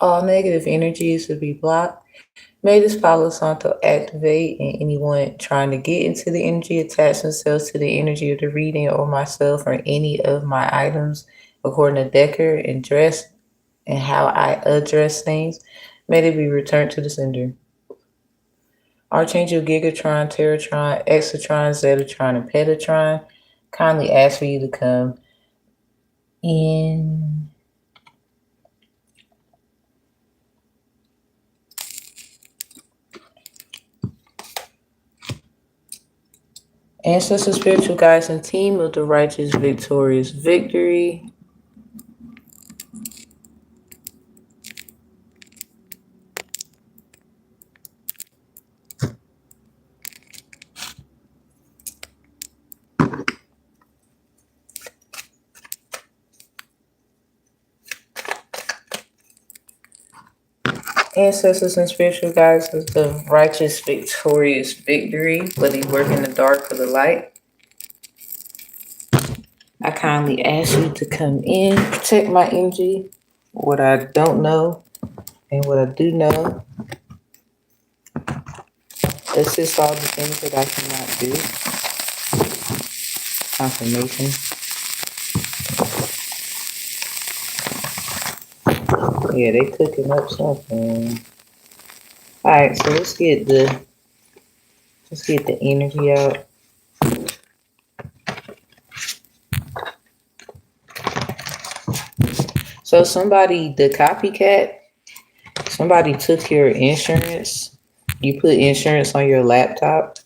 All negative energies will be blocked. May this Palo Santo activate and anyone trying to get into the energy, attach themselves to the energy of the reading or myself or any of my items according to Decker and dress and how I address things. May they be returned to the sender. Archangel Gigatron, Teratron, Exatron, Zetatron, and Petatron kindly ask for you to come in. Ancestors, spiritual guides, and team of the righteous, victorious victory. Ancestors and spiritual guides of the righteous, victorious victory, whether you work in the dark or the light. I kindly ask you to come in, protect my energy, what I don't know and what I do know. Assist all the things that I cannot do. Confirmation. Yeah, they cooking up something. Alright, so let's get the energy out. So somebody, the copycat, somebody took your insurance. You put insurance on your laptop.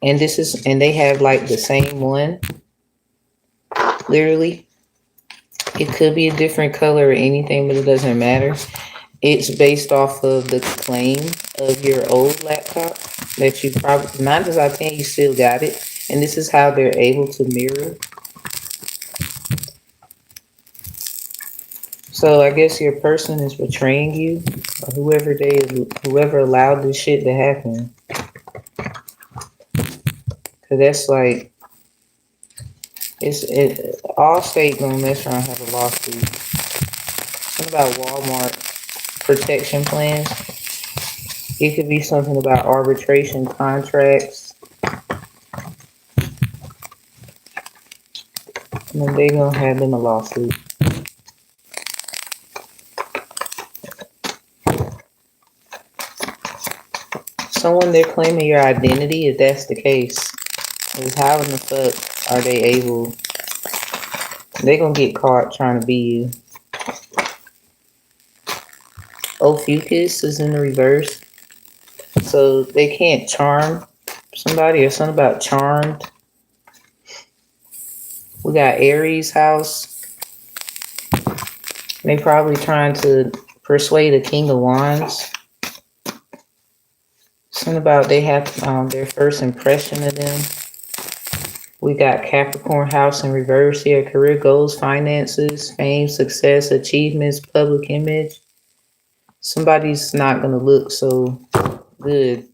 And they have like the same one. Literally. It could be a different color or anything, but it doesn't matter. It's based off of the claim of your old laptop that you probably, 9 times out of 10, you still got it. And this is how they're able to mirror. So I guess your person is betraying you, or whoever allowed this shit to happen. Cause that's like, Allstate gonna mess around and have a lawsuit. Something about Walmart protection plans. It could be something about arbitration contracts. And then they gonna have them a lawsuit. Someone, they're claiming your identity, if that's the case. Is how in the fuck are they able? They gonna get caught trying to be you. Ophiuchus is in the reverse. So they can't charm somebody or something about charmed. We got Aries house. They probably trying to persuade a King of Wands. Something about they have their first impression of them. We got Capricorn house in reverse here. Career goals, finances, fame, success, achievements, public image. Somebody's not going to look so good.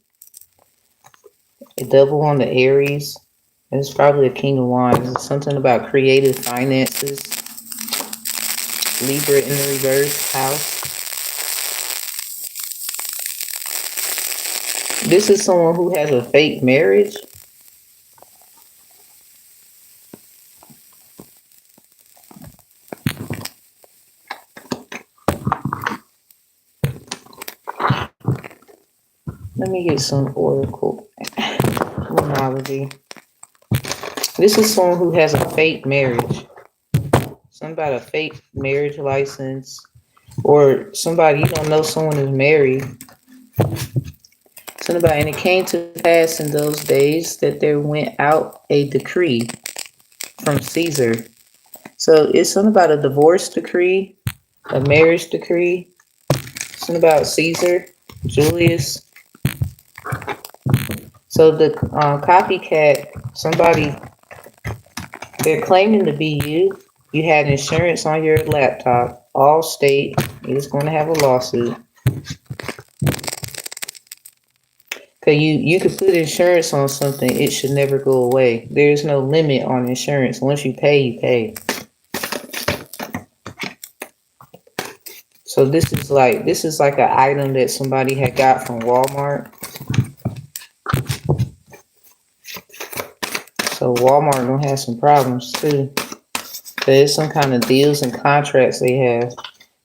A double on the Aries. It's probably a King of Wands. It's something about creative finances. Libra in the reverse house. This is someone who has a fake marriage. Let me get some oracle terminology. This is someone who has a fake marriage. Something about a fake marriage license. Or somebody, you don't know someone is married. Something about, and it came to pass in those days that there went out a decree from Caesar. So it's something about a divorce decree, a marriage decree. Something about Caesar, Julius. So the copycat, somebody, they're claiming to be you. You had insurance on your laptop. Allstate is going to have a lawsuit. Because you could put insurance on something, it should never go away. There's no limit on insurance. Once you pay, you pay. So this is like an item that somebody had got from Walmart. So Walmart gonna have some problems too. There's some kind of deals and contracts they have.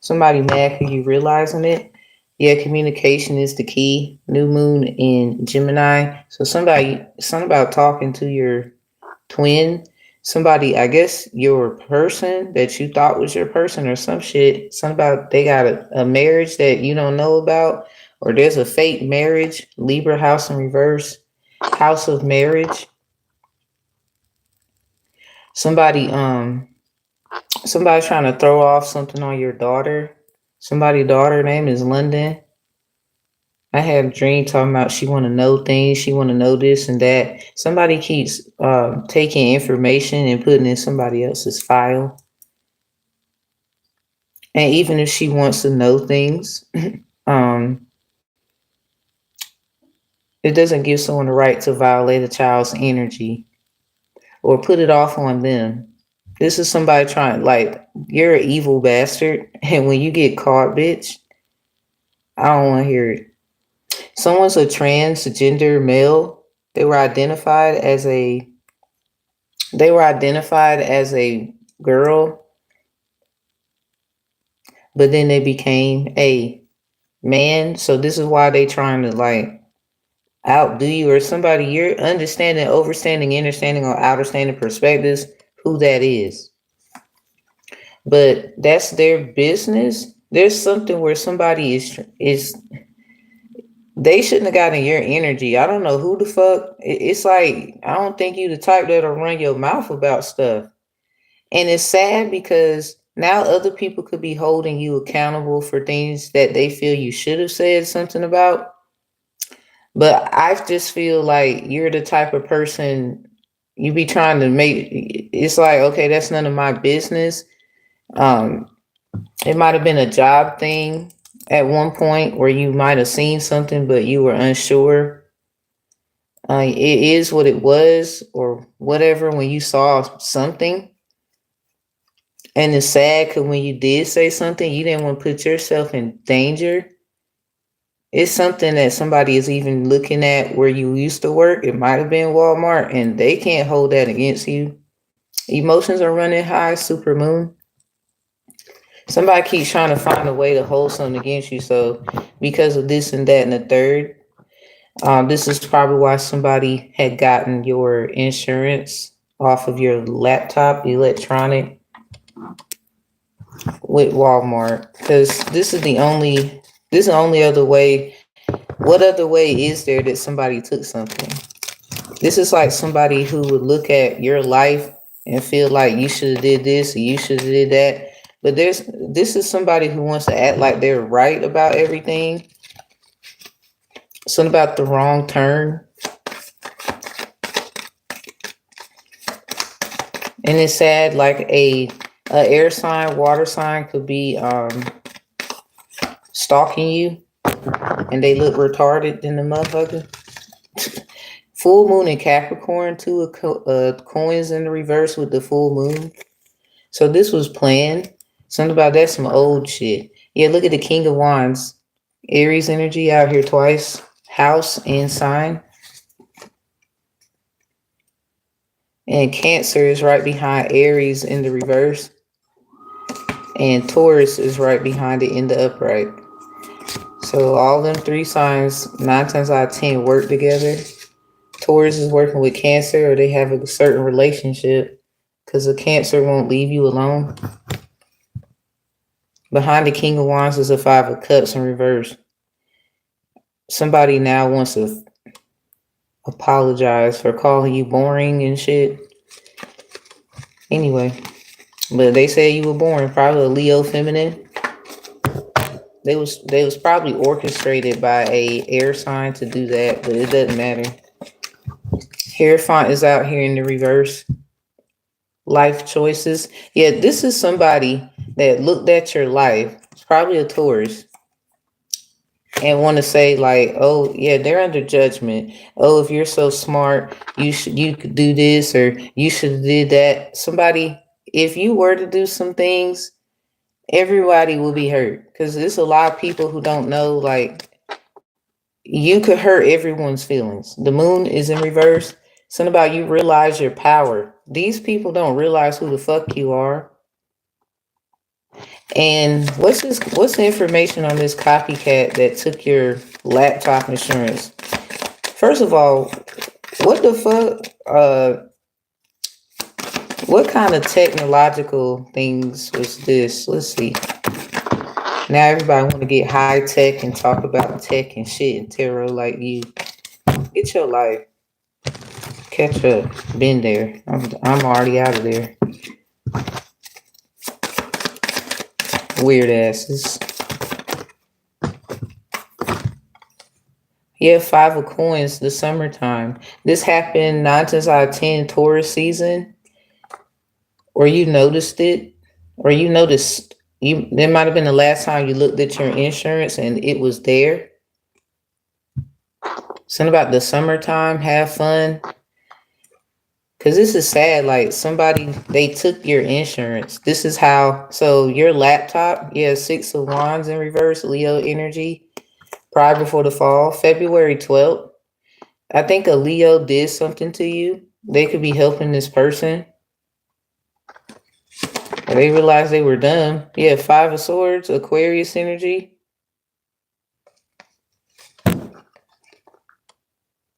Somebody mad because you realizing it. Yeah, communication is the key. New moon in Gemini. So something about talking to your twin. Somebody, I guess your person that you thought was your person or some shit. Something about they got a marriage that you don't know about. Or there's a fake marriage. Libra house in reverse. House of marriage. Somebody's trying to throw off something on your daughter. Somebody's daughter name is London. I had a dream talking about she want to know things. She want to know this and that. Somebody keeps taking information and putting in somebody else's file. And even if she wants to know things, it doesn't give someone the right to violate a child's energy or put it off on them. This is somebody trying, like, you're an evil bastard. And when you get caught, bitch, I don't want to hear it. Someone's a transgender male. They were identified as a girl, but then they became a man. So this is why they trying to like outdo you or somebody. You're understanding, overstanding, understanding, or outerstanding perspectives, who that is. But that's their business. There's something where somebody is they shouldn't have gotten your energy. I don't know who the fuck. It's like, I don't think you the type that'll run your mouth about stuff. And it's sad because now other people could be holding you accountable for things that they feel you should have said something about. But I just feel like you're the type of person you be trying to make. It's like, okay, that's none of my business. It might have been a job thing at one point where you might have seen something, but you were unsure. It is what it was, or whatever, when you saw something. And it's sad because when you did say something, you didn't want to put yourself in danger. It's something that somebody is even looking at where you used to work. It might have been Walmart, and they can't hold that against you. Emotions are running high, super moon. Somebody keeps trying to find a way to hold something against you. So because of this and that and the third, this is probably why somebody had gotten your insurance off of your laptop, electronic, with Walmart. Because this is the only other way. What other way is there that somebody took something? This is like somebody who would look at your life and feel like you should have did this or you should have did that. But this is somebody who wants to act like they're right about everything. Something about the wrong turn. And it's sad, like a air sign, water sign could be stalking you, and they look retarded in the motherfucker. Full moon in Capricorn, two of coins in the reverse with the full moon. So this was planned. Something about that, some old shit. Yeah, look at the King of Wands. Aries energy out here twice. House and sign. And Cancer is right behind Aries in the reverse. And Taurus is right behind it in the upright. So all them three signs, 9 times out of 10, work together. Taurus is working with Cancer, or they have a certain relationship, because the Cancer won't leave you alone. Behind the King of Wands is a 5 of Cups in reverse. Somebody now wants to apologize for calling you boring and shit. Anyway, but they say you were boring. Probably a Leo feminine. They was probably orchestrated by a air sign to do that, but it doesn't matter. Hierophant is out here in the reverse. Life choices. Yeah, this is somebody that looked at your life. It's probably a Taurus. And want to say like, oh yeah, they're under judgment. Oh, if you're so smart, you could do this, or you should have did that. Somebody, if you were to do some things Everybody will be hurt because there's a lot of people who don't know, like, you could hurt everyone's feelings. The moon is in reverse. Something about you realize your power. These people don't realize who the fuck you are. And what's the information on this copycat that took your laptop insurance? First of all, what the fuck? What kind of technological things was this? Let's see. Now everybody want to get high tech and talk about tech and shit and tarot like you. Get your life. Catch up. Been there. I'm already out of there. Weird asses. Yeah, 5 of coins, the summertime. This happened 9 times out of 10 Taurus season. Or you noticed it. Or you noticed, there might have been the last time you looked at your insurance and it was there. Something about the summertime, have fun. Because this is sad, like somebody, they took your insurance. This is how, so your laptop, yeah, 6 of Wands in reverse, Leo energy, prior before the fall, February 12th. I think a Leo did something to you. They could be helping this person. They realized they were dumb. Yeah, 5 of Swords, Aquarius energy.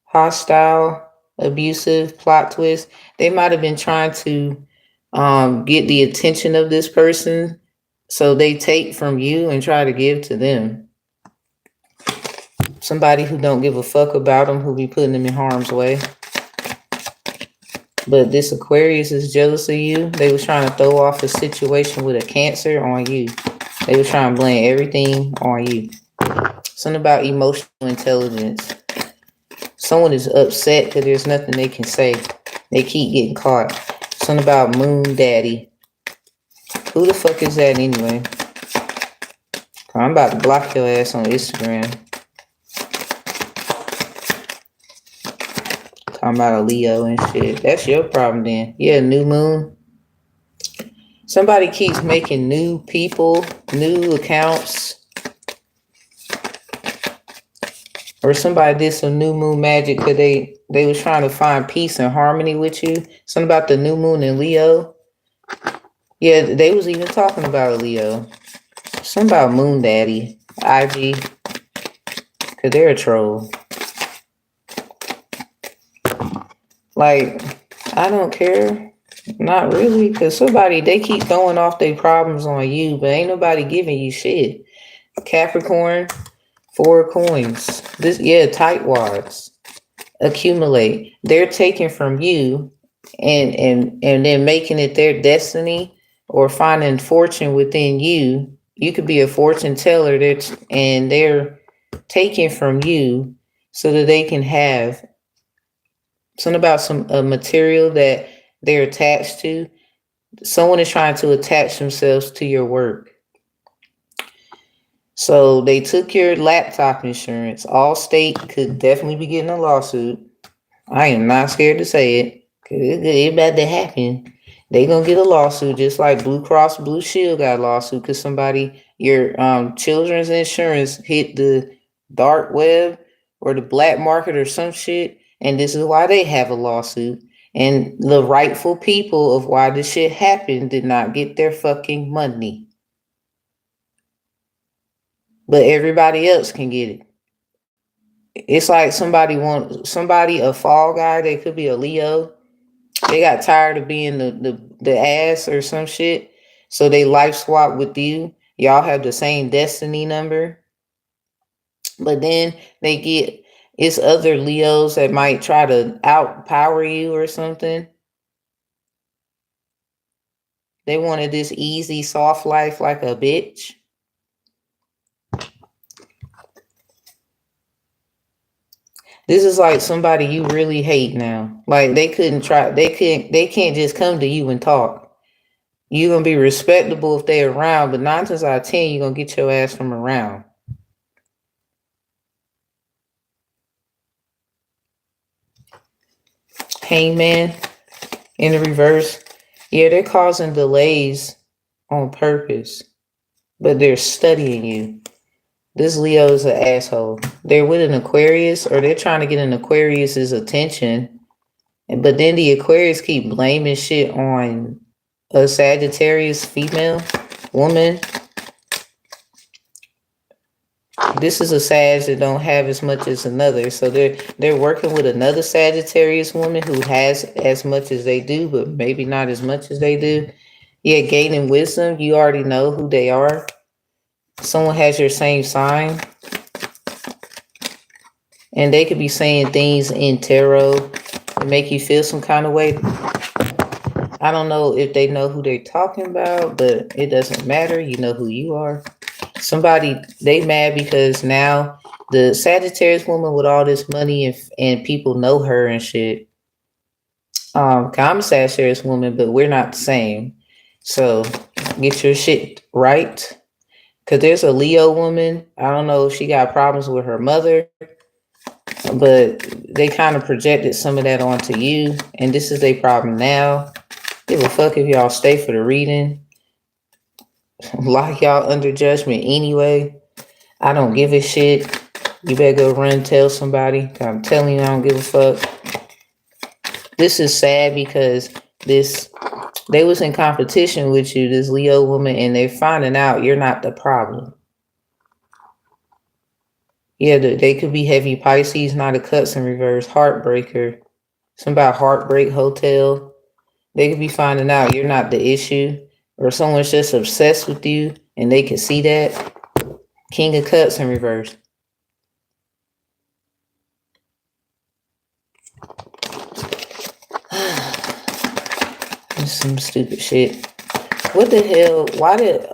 Hostile, abusive, plot twist. They might have been trying to get the attention of this person, so they take from you and try to give to them. Somebody who don't give a fuck about them, who be putting them in harm's way. But this Aquarius is jealous of you. They was trying to throw off a situation with a Cancer on you. They was trying to blame everything on you. Something about emotional intelligence. Someone is upset because there's nothing they can say. They keep getting caught. Something about Moon Daddy. Who the fuck is that anyway? I'm about to block your ass on Instagram. Talking about a Leo and shit. That's your problem then. Yeah, new moon. Somebody keeps making new people, new accounts. Or somebody did some new moon magic because they was trying to find peace and harmony with you. Something about the new moon in Leo. Yeah, they was even talking about a Leo. Something about Moon Daddy, IG. Because they're a troll. Like, I don't care. Not really. Because they keep throwing off their problems on you, but ain't nobody giving you shit. Capricorn. 4 coins. This, yeah, tightwads. Accumulate. They're taking from you and then making it their destiny or finding fortune within you. You could be a fortune teller and they're taking from you so that they can have something about a material that they're attached to. Someone is trying to attach themselves to your work. So they took your laptop insurance. Allstate could definitely be getting a lawsuit. I am not scared to say it. It's about to happen. They gonna get a lawsuit just like Blue Cross Blue Shield got a lawsuit because your children's insurance hit the dark web or the black market or some shit. And this is why they have a lawsuit. And the rightful people of why this shit happened did not get their fucking money. But everybody else can get it. It's like a fall guy. They could be a Leo. They got tired of being the ass or some shit. So they life swap with you. Y'all have the same destiny number. But then it's other Leos that might try to outpower you or something. They wanted this easy, soft life like a bitch. This is like somebody you really hate now. Like they can't just come to you and talk. You're gonna be respectable if they're around, but 9 times out of 10, you're gonna get your ass from around. Hangman in the reverse. Yeah, they're causing delays on purpose. but they're studying you. This Leo is an asshole. They're with an Aquarius, or they're trying to get an Aquarius's attention, but then the Aquarius keep blaming shit on a Sagittarius female woman. This is a Sag that don't have as much as another, so they're working with another Sagittarius woman who has as much as they do, but maybe not as much as they do. Yeah, gaining wisdom. You already know who they are. Someone has your same sign, and they could be saying things in tarot to make you feel some kind of way. I don't know if they know who they're talking about, but it doesn't matter. You know who you are. Somebody, they mad because now the Sagittarius woman with all this money and people know her and shit. I'm a Sagittarius woman, but we're not the same. So get your shit right. Cause there's a Leo woman. I don't know if she got problems with her mother, but they kind of projected some of that onto you, and this is their problem now. Give a fuck if y'all stay for the reading. Lock y'all under judgment anyway. I don't give a shit. You better go run tell somebody. I'm telling you, I don't give a fuck. This is sad because they was in competition with you, this Leo woman, and they're finding out you're not the problem. Yeah, they could be heavy Pisces, not a cuts in reverse, heartbreaker. Something about heartbreak hotel. They could be finding out you're not the issue, or someone's just obsessed with you and they can see that. King of cups in reverse. That's some stupid shit. What the hell? Why did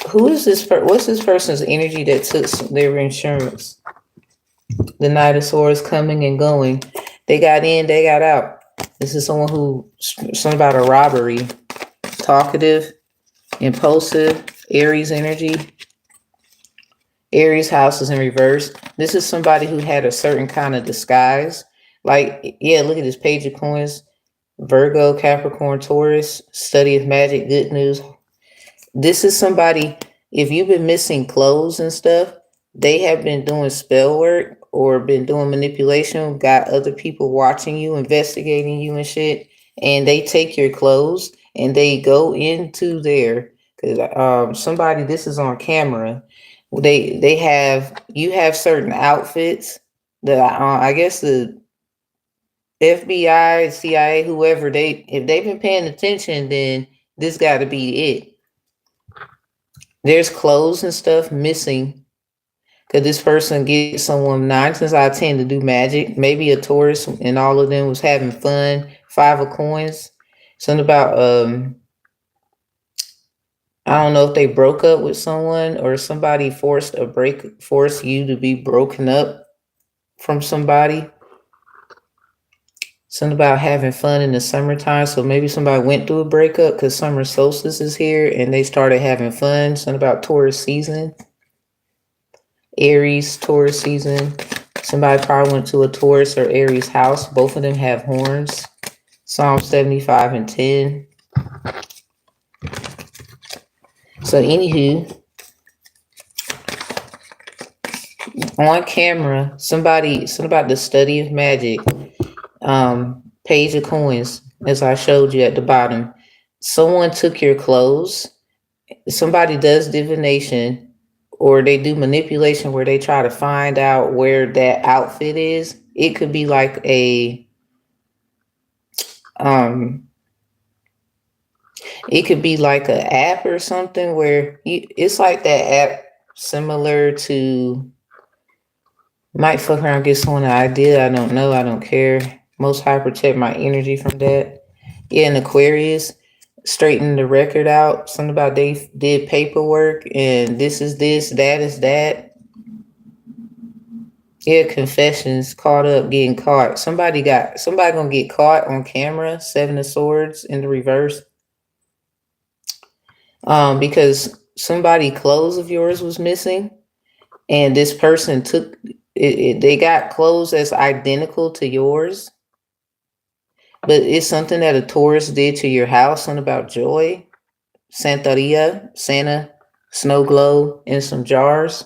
who is this? What's this person's energy that took their insurance? The Knight of Swords coming and going. They got in, they got out. This is someone who, something about a robbery. Talkative, impulsive, Aries energy. Aries house is in reverse. This is somebody who had a certain kind of disguise. Like, yeah, look at this page of coins. Virgo, Capricorn, Taurus, study of magic, good news. This is somebody, if you've been missing clothes and stuff, they have been doing spell work or been doing manipulation, got other people watching you, investigating you and shit, and they take your clothes and they go into there, because somebody, this is on camera, they have, you have certain outfits that I guess the FBI, CIA, whoever, if they've been paying attention, then this got to be it. There's clothes and stuff missing because this person gets someone 9 times out of 10 to do magic. Maybe a Taurus and all of them was having fun. 5 of coins. Something about I don't know if they broke up with someone or somebody forced you to be broken up from somebody. Something about having fun in the summertime. So maybe somebody went through a breakup because summer solstice is here and they started having fun. Something about Taurus season. Aries, Taurus season. Somebody probably went to a Taurus or Aries house. Both of them have horns. Psalm 75 and 10. So anywho, on camera, something about the study of magic. Page of coins, as I showed you at the bottom. Someone took your clothes. Somebody does divination or they do manipulation where they try to find out where that outfit is. It could be like a it could be like an app or something where it's like that app similar to, might fuck around, get someone an idea. I don't know. I don't care. Most High protect my energy from that. Yeah, and Aquarius, straighten the record out. Something about they did paperwork and this is this, that is that. Yeah, confessions, caught up, getting caught. Somebody gonna get caught on camera. 7 of Swords in the reverse. Because somebody clothes of yours was missing, and this person took it. They got clothes that's identical to yours, but it's something that a Taurus did to your house. Something about joy, Santeria, Santa. snow globe in some jars.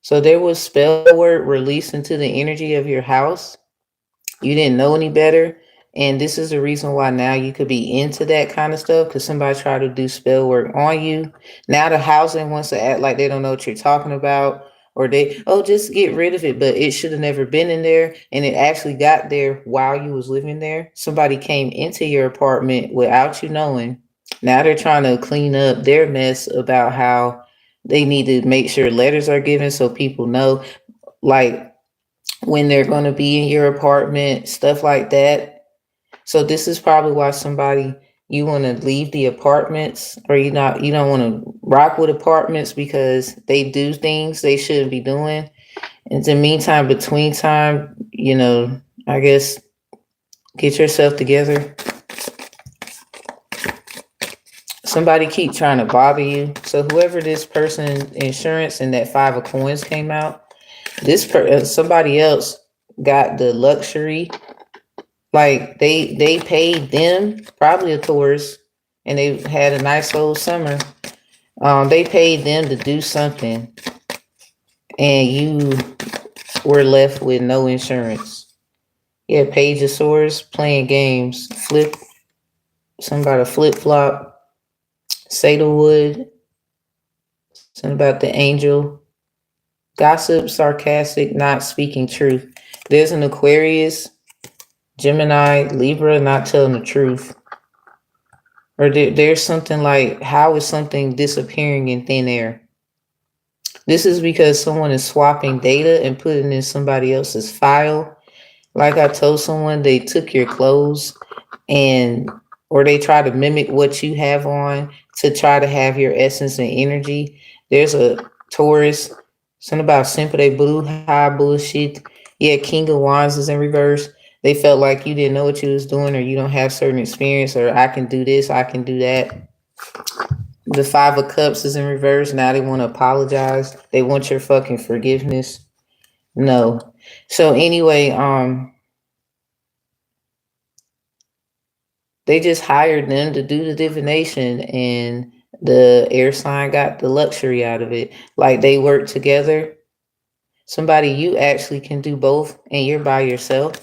So there was spell work released into the energy of your house. You didn't know any better. And this is the reason why now you could be into that kind of stuff because somebody tried to do spell work on you. Now the housing wants to act like they don't know what you're talking about, or they, oh, just get rid of it. But it should have never been in there. And it actually got there while you was living there. Somebody came into your apartment without you knowing. Now they're trying to clean up their mess about how they need to make sure letters are given so people know. Like when they're going to be in your apartment, stuff like that. So this is probably why somebody, you want to leave the apartments, or you don't want to rock with apartments because they do things they shouldn't be doing. In the meantime, between time, I guess get yourself together. Somebody keep trying to bother you. So whoever this person insurance and that 5 of coins came out, somebody else got the luxury, like they paid them, probably a tourist, and they had a nice old summer. They paid them to do something, and you were left with no insurance. Yeah, Page of Swords playing games, somebody flip flop, Sandalwood, something about the angel, gossip, sarcastic, not speaking truth. There's an Aquarius, Gemini, Libra, not telling the truth. Or there's something like, how is something disappearing in thin air? This is because someone is swapping data and putting in somebody else's file. Like I told someone, they took your clothes or they try to mimic what you have on to try to have your essence and energy. There's a Taurus, something about sympathy, blue high bullshit. Yeah, King of Wands is in reverse. They felt like you didn't know what you was doing, or you don't have certain experience, or I can do this, I can do that. The 5 of Cups is in reverse. Now they want to apologize. They want your fucking forgiveness. No. So anyway, they just hired them to do the divination, and the air sign got the luxury out of it. Like they work together. Somebody, you actually can do both, and you're by yourself.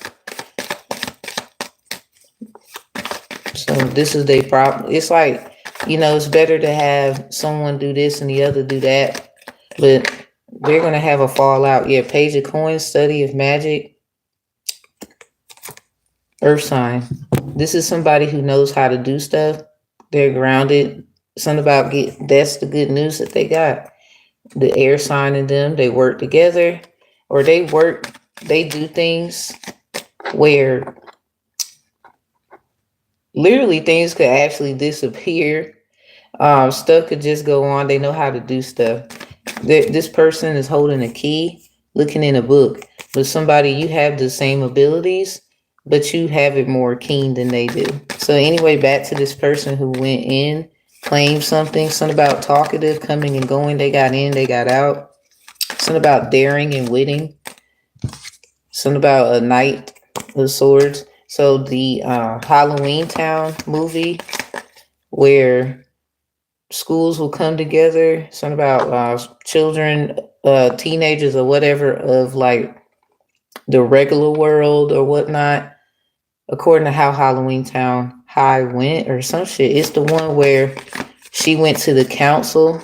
So this is their problem. It's like, it's better to have someone do this and the other do that, but they're going to have a fallout. Yeah, Page of Coins, study of magic, earth sign. This is somebody who knows how to do stuff. They're grounded. Something about that's the good news that they got. The air sign in them, they work together, or they do things where literally things could actually disappear. Stuff could just go on. They know how to do stuff. This person is holding a key, looking in a book. But somebody, you have the same abilities, but you have it more keen than they do. So anyway, back to this person who went in, claimed something about talkative, coming and going. They got in, they got out. Something about daring and witting. Something about a Knight of Swords. So the Halloween Town movie, where schools will come together, something about children, teenagers or whatever, of like the regular world or whatnot, according to how Halloween Town High went or some shit. It's the one where she went to the council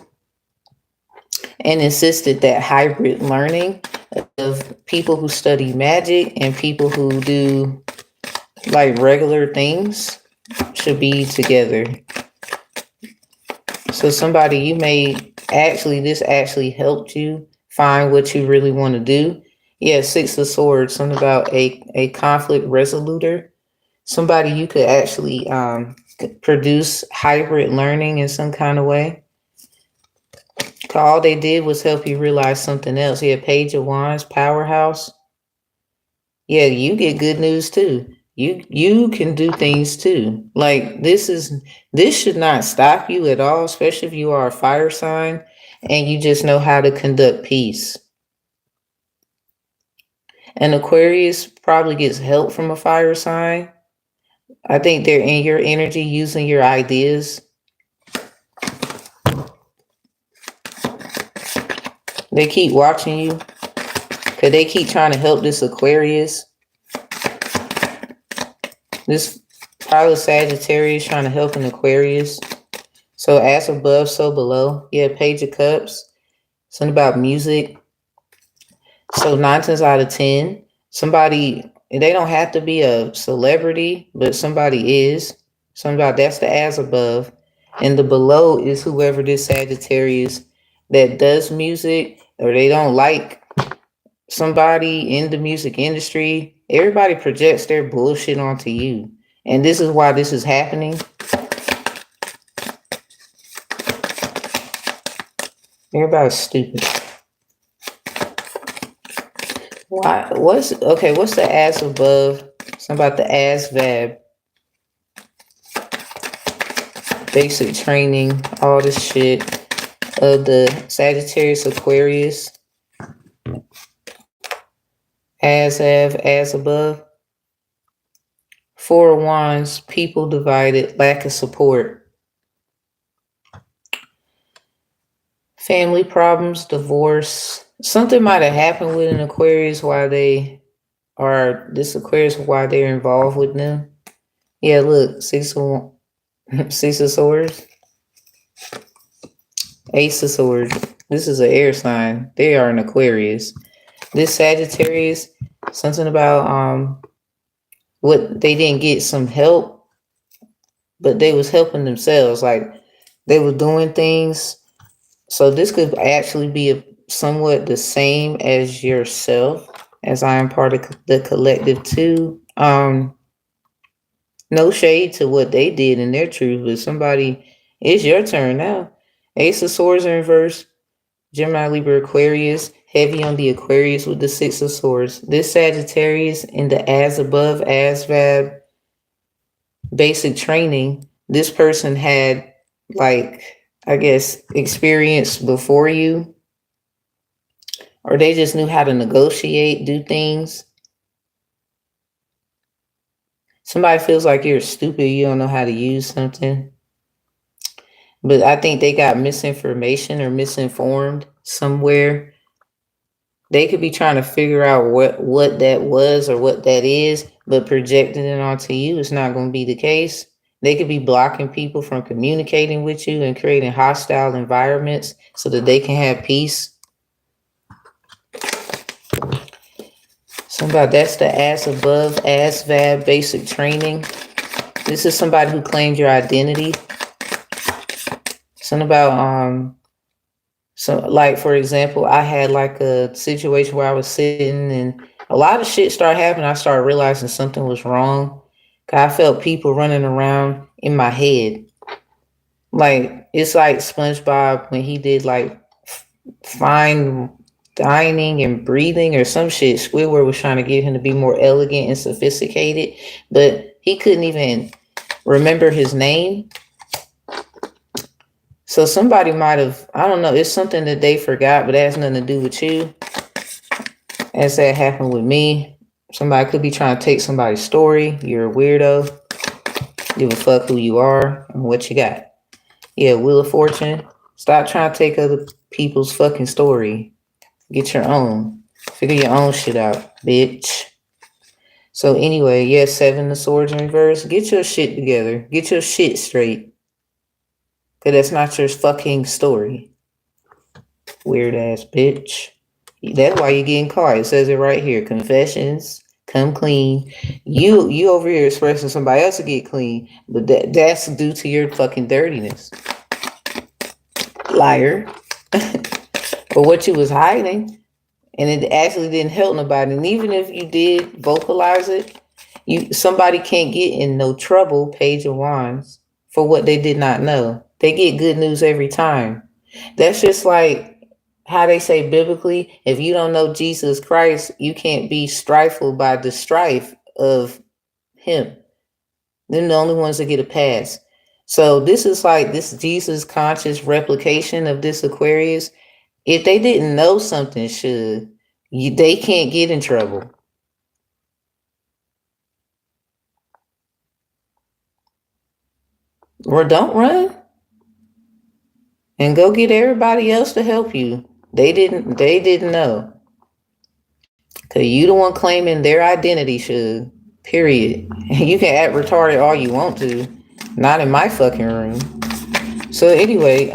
and insisted that hybrid learning of people who study magic and people who do like regular things should be together. So somebody, you may this actually helped you find what you really want to do. Yeah, 6 of Swords, something about a conflict resoluter. Somebody, you could actually produce hybrid learning in some kind of way. All they did was help you realize something else. Yeah, Page of Wands, powerhouse. Yeah, you get good news too. You can do things too. Like this should not stop you at all, especially if you are a fire sign and you just know how to conduct peace. And Aquarius probably gets help from a fire sign. I think they're in your energy, using your ideas. They keep watching you because they keep trying to help this Aquarius. This pile of Sagittarius trying to help an Aquarius. So as above, so below. Yeah, Page of Cups. Something about music. So 9 times out of 10, somebody, they don't have to be a celebrity, but somebody is. Something about that's the as above. And the below is whoever this Sagittarius that does music or they don't like somebody in the music industry. Everybody projects their bullshit onto you. And this is why this is happening. Everybody's stupid. Why? What's the as above? Something about the as vab. Basic training, all this shit of the Sagittarius Aquarius. As above. 4 of Wands, people divided, lack of support. Family problems, divorce. Something might have happened with an Aquarius while they are, this Aquarius while they're involved with them. Yeah, look, 6 of Swords. Ace of Swords. This is an air sign. They are an Aquarius. This Sagittarius, something about what they didn't get some help, but they was helping themselves. Like they were doing things. So this could actually be somewhat the same as yourself, as I am part of the collective too. No shade to what they did in their truth, but somebody, it's your turn now. Ace of Swords in reverse. Gemini, Libra, Aquarius. Heavy on the Aquarius with the 6 of Swords. This Sagittarius in the as above, as vab, basic training. This person had, like, I guess, experience before you. Or they just knew how to negotiate, do things. Somebody feels like you're stupid, you don't know how to use something. But I think they got misinformation or misinformed somewhere. They could be trying to figure out what that was or what that is, but projecting it onto you is not going to be the case. They could be blocking people from communicating with you and creating hostile environments so that they can have peace. Somebody, that's the as above, as vab, basic training. This is somebody who claimed your identity. Something about, so like, for example, I had like a situation where I was sitting and a lot of shit started happening. I started realizing something was wrong. I felt people running around in my head. Like, it's like SpongeBob when he did like fine dining and breathing or some shit. Squidward was trying to get him to be more elegant and sophisticated, but he couldn't even remember his name. So somebody might have, I don't know, it's something that they forgot, but it has nothing to do with you. As that happened with me. Somebody could be trying to take somebody's story. You're a weirdo. Give a fuck who you are and what you got. Yeah, Wheel of Fortune. Stop trying to take other people's fucking story. Get your own. Figure your own shit out, bitch. So anyway, yeah, 7 of Swords in reverse. Get your shit together. Get your shit straight. Because that's not your fucking story. Weird ass bitch. That's why you're getting caught. It says it right here. Confessions. Come clean. You over here expressing somebody else to get clean. But that's due to your fucking dirtiness. Liar. Or what you was hiding. And it actually didn't help nobody. And even if you did vocalize it, somebody can't get in no trouble, Page of Wands, for what they did not know. They get good news every time. That's just like how they say biblically, if you don't know Jesus Christ, you can't be strifeful by the strife of him. They're the only ones that get a pass. So this is like this Jesus conscious replication of this Aquarius. If they didn't know something they can't get in trouble. Or don't run. And go get everybody else to help you. They didn't know. Cause you the one claiming their identity, should. Period. You can act retarded all you want to. Not in my fucking room. So anyway,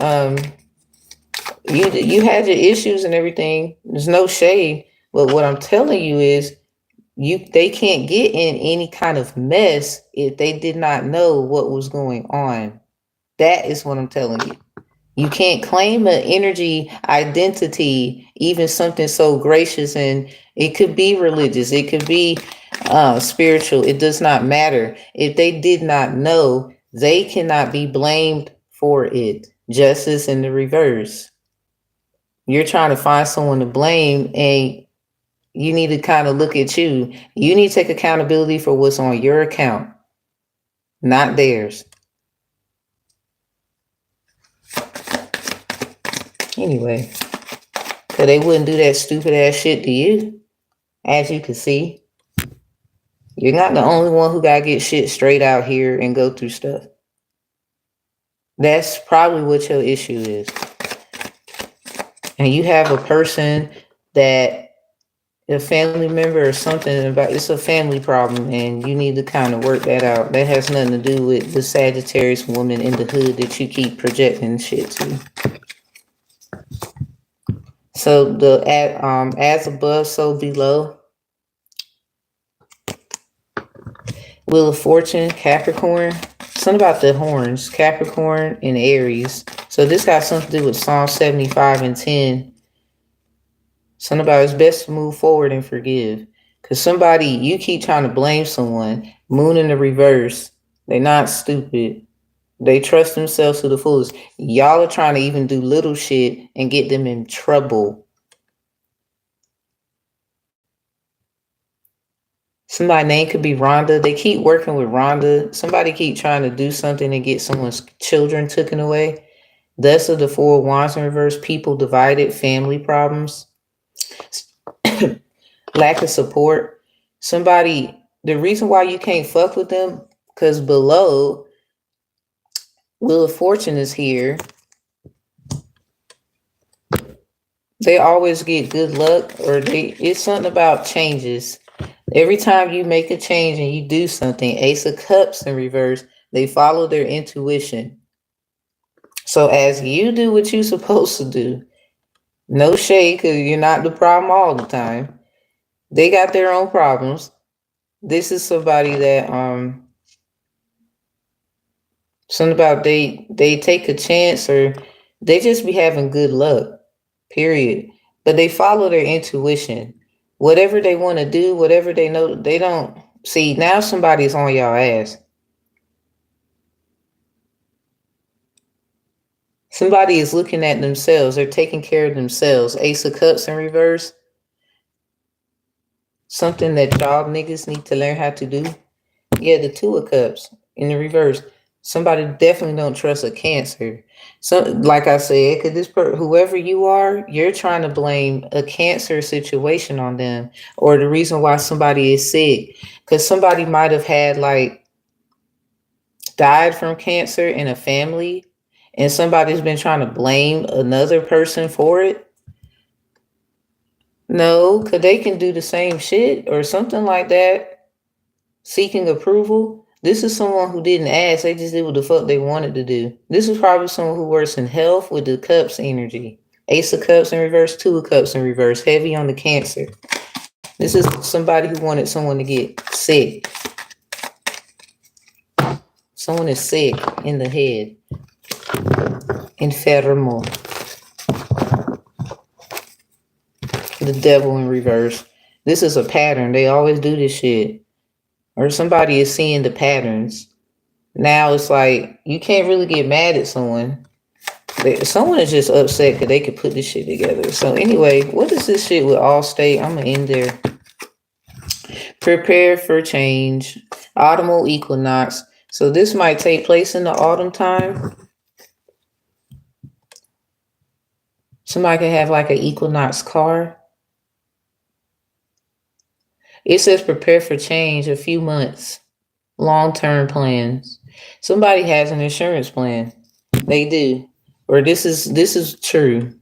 you had your issues and everything. There's no shade. But what I'm telling you is they can't get in any kind of mess if they did not know what was going on. That is what I'm telling you. You can't claim an energy identity, even something so gracious, and it could be religious, it could be spiritual. It does not matter. If they did not know, they cannot be blamed for it. Justice in the reverse. You're trying to find someone to blame, and you need to kind of look at you. You need to take accountability for what's on your account, not theirs. Anyway, because they wouldn't do that stupid ass shit to you. As you can see, you're not the only one who got to get shit straight out here and go through stuff. That's probably what your issue is. And you have a person that, a family member or something, about it's a family problem, and you need to kind of work that out. That has nothing to do with the Sagittarius woman in the hood that you keep projecting shit to. So the as above, so below. Wheel of Fortune, Capricorn. Something about the horns, Capricorn and Aries. So this got something to do with Psalm 75 and 10. Something about it's best to move forward and forgive. Because somebody, you keep trying to blame someone. Moon in the reverse. They're not stupid. They trust themselves to the fullest. Y'all are trying to even do little shit and get them in trouble. Somebody's name could be Rhonda. They keep working with Rhonda. Somebody keep trying to do something and get someone's children taken away. Thus are the Four of Wands in reverse. People divided, family problems. Lack of support. Somebody, the reason why you can't fuck with them, because below, Wheel of Fortune is here. They always get good luck, or it's something about changes. Every time you make a change and you do something, Ace of Cups in reverse, they follow their intuition. So as you do what you're supposed to do, no shade, because you're not the problem all the time. They got their own problems. This is somebody that something about they take a chance, or they just be having good luck, period. But they follow their intuition. Whatever they want to do, whatever they know, they don't see. Now somebody's on y'all ass. Somebody is looking at themselves. They're taking care of themselves. Ace of Cups in reverse. Something that y'all niggas need to learn how to do. Yeah, the Two of Cups in the reverse. Somebody definitely don't trust a Cancer. So, like I said, because whoever you are, you're trying to blame a Cancer situation on them, or the reason why somebody is sick. Because somebody might have had died from cancer in a family, and somebody's been trying to blame another person for it. No, because they can do the same shit or something like that. Seeking approval. This is someone who didn't ask. They just did what the fuck they wanted to do. This is probably someone who works in health with the Cups energy. Ace of Cups in reverse, Two of Cups in reverse. Heavy on the Cancer. This is somebody who wanted someone to get sick. Someone is sick in the head. Enfermo. The Devil in reverse. This is a pattern. They always do this shit. Or somebody is seeing the patterns. Now it's like, you can't really get mad at someone. Someone is just upset because they could put this shit together. So anyway, what is this shit with Allstate? I'm going to end there. Prepare for change. Autumnal equinox. So this might take place in the autumn time. Somebody could have like an equinox car. It says prepare for change, a few months, long-term plans. Somebody has an insurance plan. They do. Or this is true.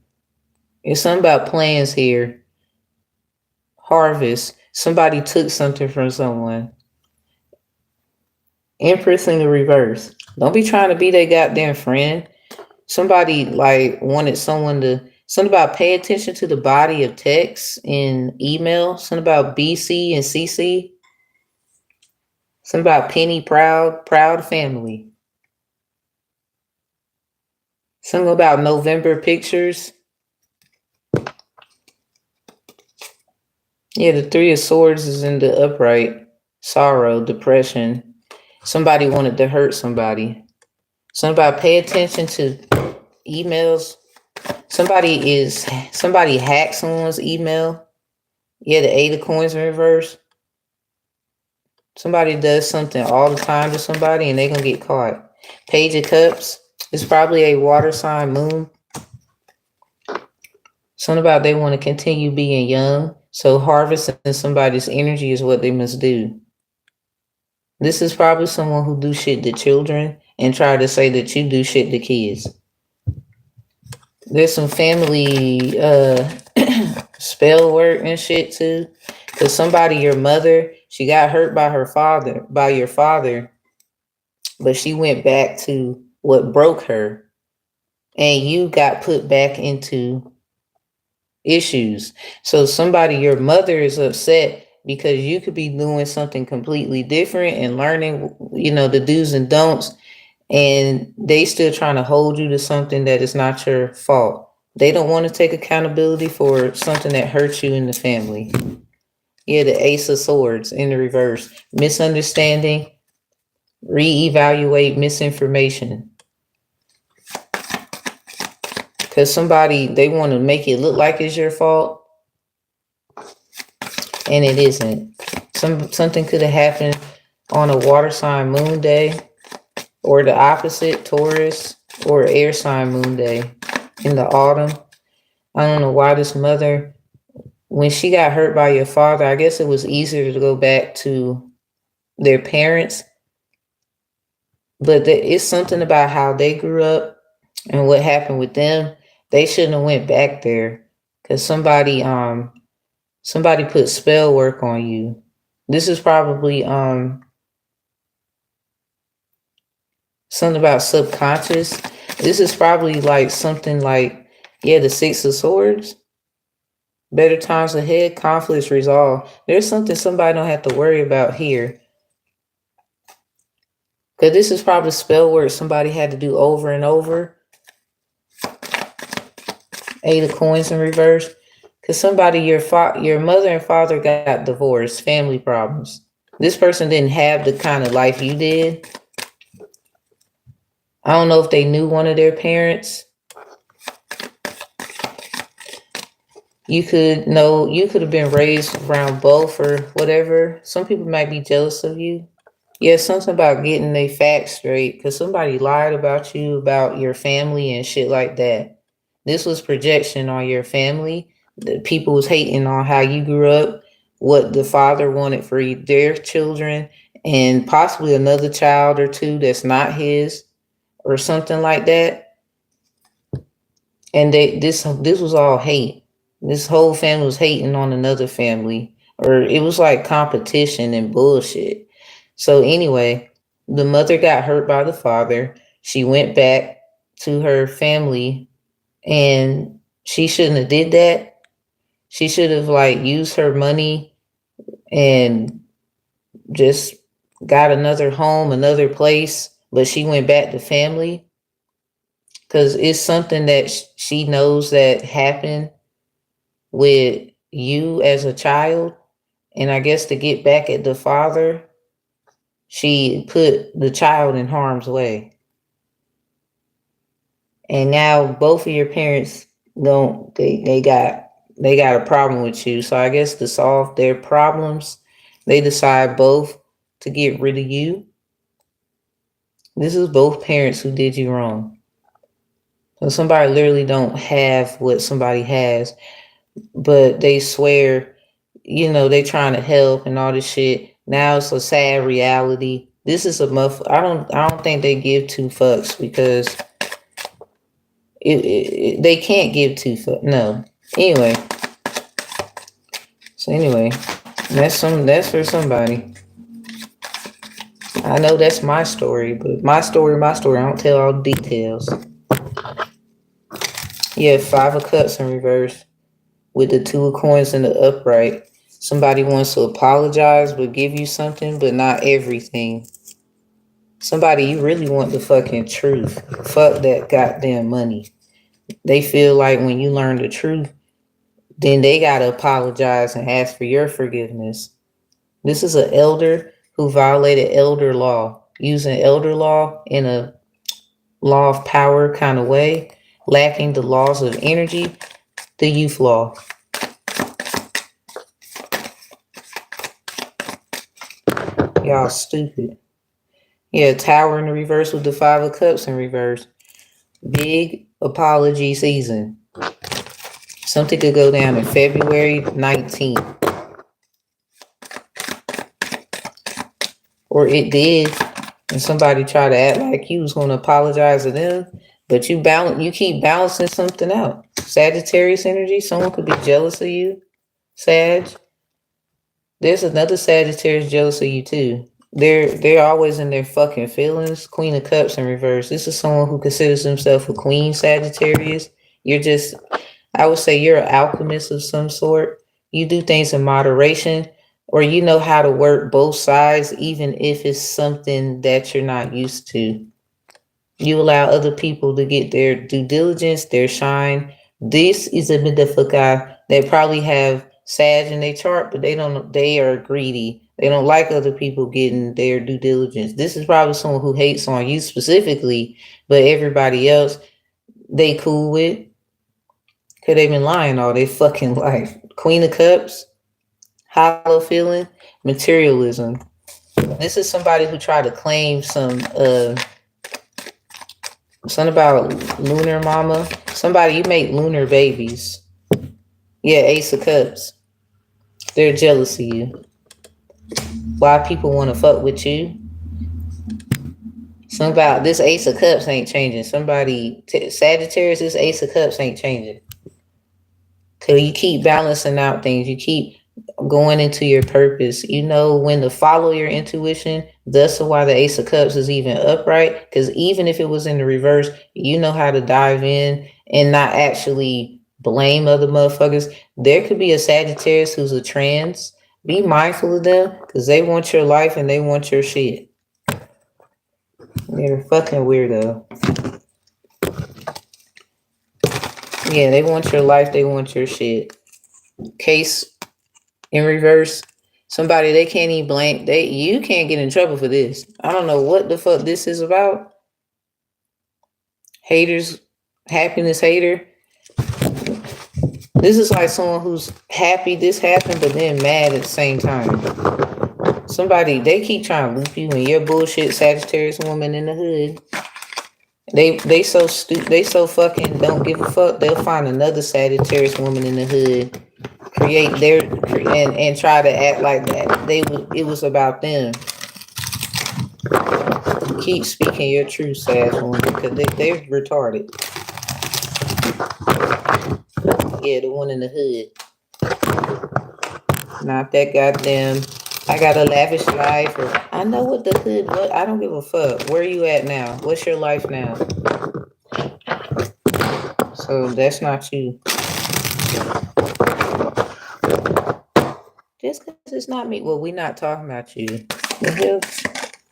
It's something about plans here. Harvest. Somebody took something from someone. Empress in the reverse. Don't be trying to be their goddamn friend. Somebody like wanted someone to, something about pay attention to the body of text in email. Something about BC and CC. Something about Penny proud family. Something about November pictures. Yeah, the Three of Swords is in the upright. Sorrow, depression. Somebody wanted to hurt somebody. Something about pay attention to emails. Somebody hacked someone's email. Yeah, the Eight of Coins in reverse. Somebody does something all the time to somebody and they gonna get caught. Page of Cups. It's probably a water sign moon. Something about they want to continue being young. So harvesting somebody's energy is what they must do. This is probably someone who do shit to children and try to say that you do shit to kids. There's some family spell work and shit too. Cause somebody, your mother, she got hurt by your father, but she went back to what broke her, and you got put back into issues. So somebody, your mother is upset because you could be doing something completely different and learning, the do's and don'ts, and they still trying to hold you to something that is not your fault. They don't want to take accountability for something that hurts you in the family. Yeah, the Ace of Swords in the reverse. Misunderstanding, reevaluate misinformation. Because somebody, they want to make it look like it's your fault, and it isn't. Something could have happened on a water sign moon day, or the opposite, Taurus, or air sign moon day in the autumn. I don't know why this mother, when she got hurt by your father, I guess it was easier to go back to their parents. But it's something about how they grew up and what happened with them. They shouldn't have went back there because somebody put spell work on you. This is probably something about subconscious. This is probably like something like, the Six of Swords. Better times ahead, conflicts resolved. There's something somebody don't have to worry about here. Because this is probably spell work somebody had to do over and over. Eight of Coins in reverse. Because somebody, your mother and father got divorced, family problems. This person didn't have the kind of life you did. I don't know if they knew one of their parents. You could have been raised around both or whatever. Some people might be jealous of you. Yeah, something about getting their facts straight because somebody lied about you, about your family and shit like that. This was projection on your family. The people was hating on how you grew up, what the father wanted for their children, and possibly another child or two that's not his or something like that. And this was all hate. This whole family was hating on another family, or it was like competition and bullshit. So anyway, the mother got hurt by the father. She went back to her family, and she shouldn't have did that. She should have used her money and just got another home, another place, but she went back to family because it's something that she knows that happened with you as a child. And I guess to get back at the father, she put the child in harm's way. And now both of your parents they got a problem with you. So I guess to solve their problems, they decide both to get rid of you. This is both parents who did you wrong. So somebody literally don't have what somebody has, but they swear, they trying to help and all this shit. Now it's a sad reality. This is a I don't think they give two fucks because they can't give two fucks. No. Anyway. So anyway, that's for somebody. I know that's my story, but my story. I don't tell all the details. Yeah, 5 of Cups in reverse with the 2 of Coins in the upright. Somebody wants to apologize but give you something, but not everything. Somebody you really want the fucking truth. Fuck that goddamn money. They feel like when you learn the truth, then they gotta apologize and ask for your forgiveness. This is an elder who violated elder law, using elder law in a law of power kind of way, lacking the laws of energy, the youth law. Y'all stupid. Yeah, Tower in the reverse with the 5 of Cups in reverse. Big apology season. Something could go down in February 19th. Or it did, and somebody tried to act like you was going to apologize to them, but you keep balancing something out. Sagittarius energy, someone could be jealous of you. Sag. There's another Sagittarius jealous of you too. They're always in their fucking feelings. Queen of Cups in reverse. This is someone who considers himself a queen Sagittarius. I would say you're an alchemist of some sort. You do things in moderation, or you know how to work both sides, even if it's something that you're not used to. You allow other people to get their due diligence, their shine. This is a motherfucker that probably have Sag in their chart, but they are greedy. They don't like other people getting their due diligence. This is probably someone who hates on you specifically, but everybody else they cool with. Because they've been lying all their fucking life. Queen of Cups, hollow feeling, materialism. This is somebody who tried to claim something about lunar mama. Somebody, you make lunar babies. Yeah, Ace of Cups. They're jealous of you. Why people want to fuck with you? This Ace of Cups ain't changing. Sagittarius, this Ace of Cups ain't changing. Because you keep balancing out things. You keep going into your purpose. You know when to follow your intuition. That's why the Ace of Cups is even upright. Because even if it was in the reverse, you know how to dive in and not actually blame other motherfuckers. There could be a Sagittarius who's a trans. Be mindful of them because they want your life and they want your shit. They're a fucking weirdo. Yeah, they want your life. They want your shit. Case in reverse. Somebody they can't even blame. You can't get in trouble for this. I don't know what the fuck this is about. Haters, happiness hater. This is like someone who's happy this happened, but then mad at the same time. Somebody, they keep trying to loop you in your bullshit Sagittarius woman in the hood. They so stupid. They so fucking don't give a fuck. They'll find another Sagittarius woman in the hood, create their and try to act like that. It was about them. Keep speaking your truth, Sag woman, because they're retarded. Yeah, the one in the hood. Not that goddamn. I got a lavish life. Or, I know what the hood. What I don't give a fuck. Where are you at now? What's your life now? So that's not you. Just because it's not me. Well, we're not talking about you.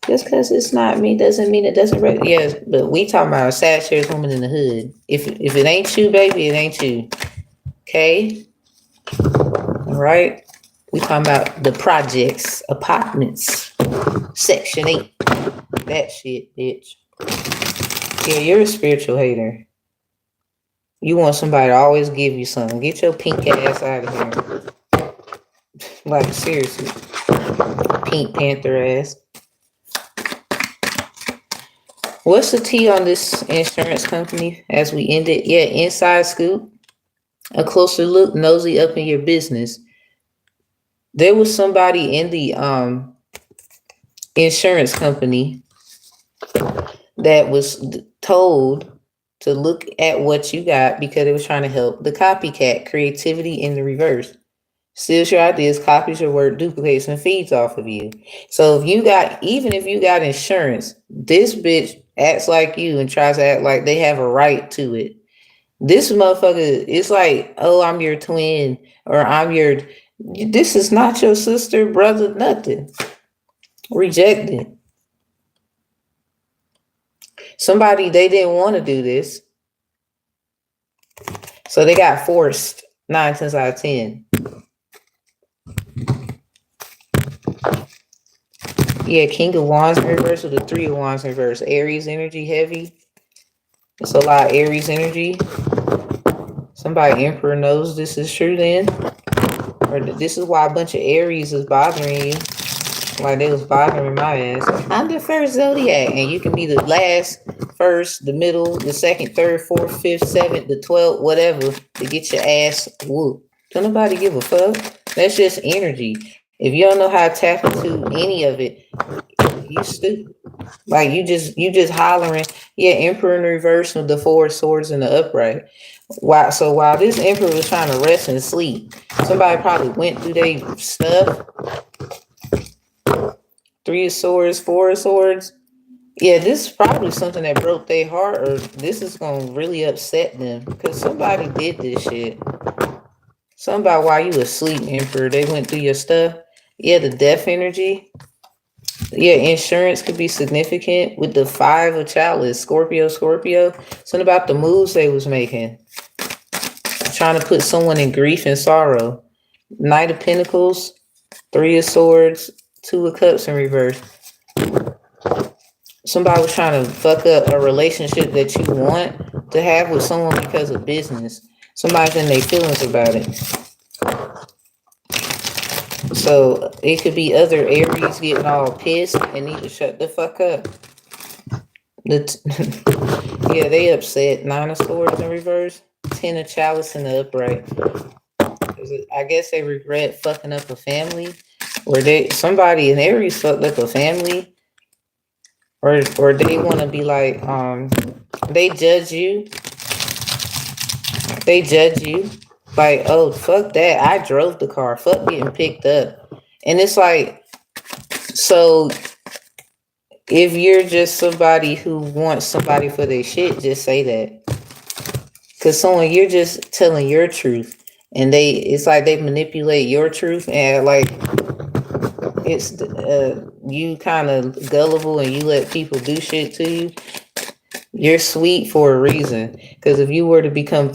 Just because it's not me doesn't mean it doesn't. Yes, but we talking about a Sagittarius woman in the hood. If it ain't you, baby, it ain't you. Okay. All right. We talking about the projects, apartments, Section 8. That shit, bitch. Yeah, you're a spiritual hater. You want somebody to always give you something. Get your pink ass out of here. Like, seriously. Pink Panther ass. What's the tea on this insurance company as we end it? Yeah, inside scoop. A closer look, nosy up in your business. There was somebody in the insurance company that was told to look at what you got because it was trying to help the copycat, creativity in the reverse. Steals your ideas, copies your work, duplicates, and feeds off of you. So if you got, even if you got insurance, this bitch acts like you and tries to act like they have a right to it. This motherfucker, it's like, oh, I'm your twin, or this is not your sister, brother, nothing. Rejected. Somebody, they didn't want to do this. So they got forced 9 times out of 10. Yeah, King of Wands in reverse with the 3 of Wands in reverse. Aries energy heavy. It's a lot of Aries energy. Somebody, Emperor, knows this is true then. Or this is why a bunch of Aries is bothering you. Like they was bothering my ass. I'm the first zodiac. And you can be the last, first, the middle, the second, third, fourth, fifth, seventh, the 12th, whatever, to get your ass whooped. Don't nobody give a fuck. That's just energy. If you don't know how to tap into any of it, you stupid. Like you just hollering. Yeah, Emperor in reverse with the 4 swords in the upright. While this Emperor was trying to rest and sleep, somebody probably went through their stuff. 3 of swords, 4 of swords. Yeah, this is probably something that broke their heart, or this is gonna really upset them because somebody did this shit. Somebody while you asleep, Emperor, they went through your stuff. Yeah, the death energy. Yeah, insurance could be significant with the 5 of chalice. Scorpio. Something about the moves they was making. Trying to put someone in grief and sorrow. Knight of Pentacles, 3 of Swords, 2 of Cups in reverse. Somebody was trying to fuck up a relationship that you want to have with someone because of business. Somebody's in their feelings about it. So it could be other Aries getting all pissed and need to shut the fuck up. Yeah, they upset. 9 of Swords in reverse, 10 of Chalice in the upright. I guess they regret fucking up a family, or somebody in Aries fucked up a family, or they want to be like they judge you. They judge you. Like, oh, fuck that. I drove the car. Fuck getting picked up. And it's like, so if you're just somebody who wants somebody for their shit, just say that. Because you're just telling your truth. And it's like they manipulate your truth. And like, it's you kind of gullible and you let people do shit to you. You're sweet for a reason. Because if you were to become...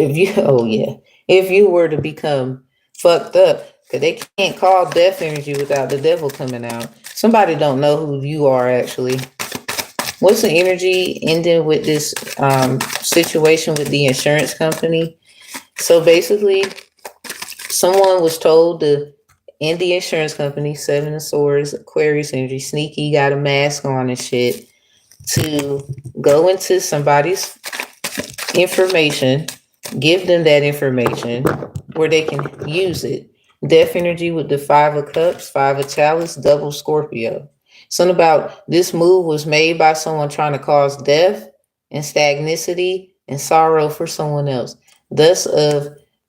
if you were to become fucked up, because they can't call death energy without the devil coming out. Somebody don't know who you are actually. What's the energy ending with this situation with the insurance company? So basically, someone was told to end the insurance company, 7 of Swords, Aquarius energy, sneaky, got a mask on and shit, to go into somebody's information, give them that information where they can use it. Death energy with the 5 of Cups, 5 of Chalice, double Scorpio. Something about this move was made by someone trying to cause death and stagnicity and sorrow for someone else. Thus,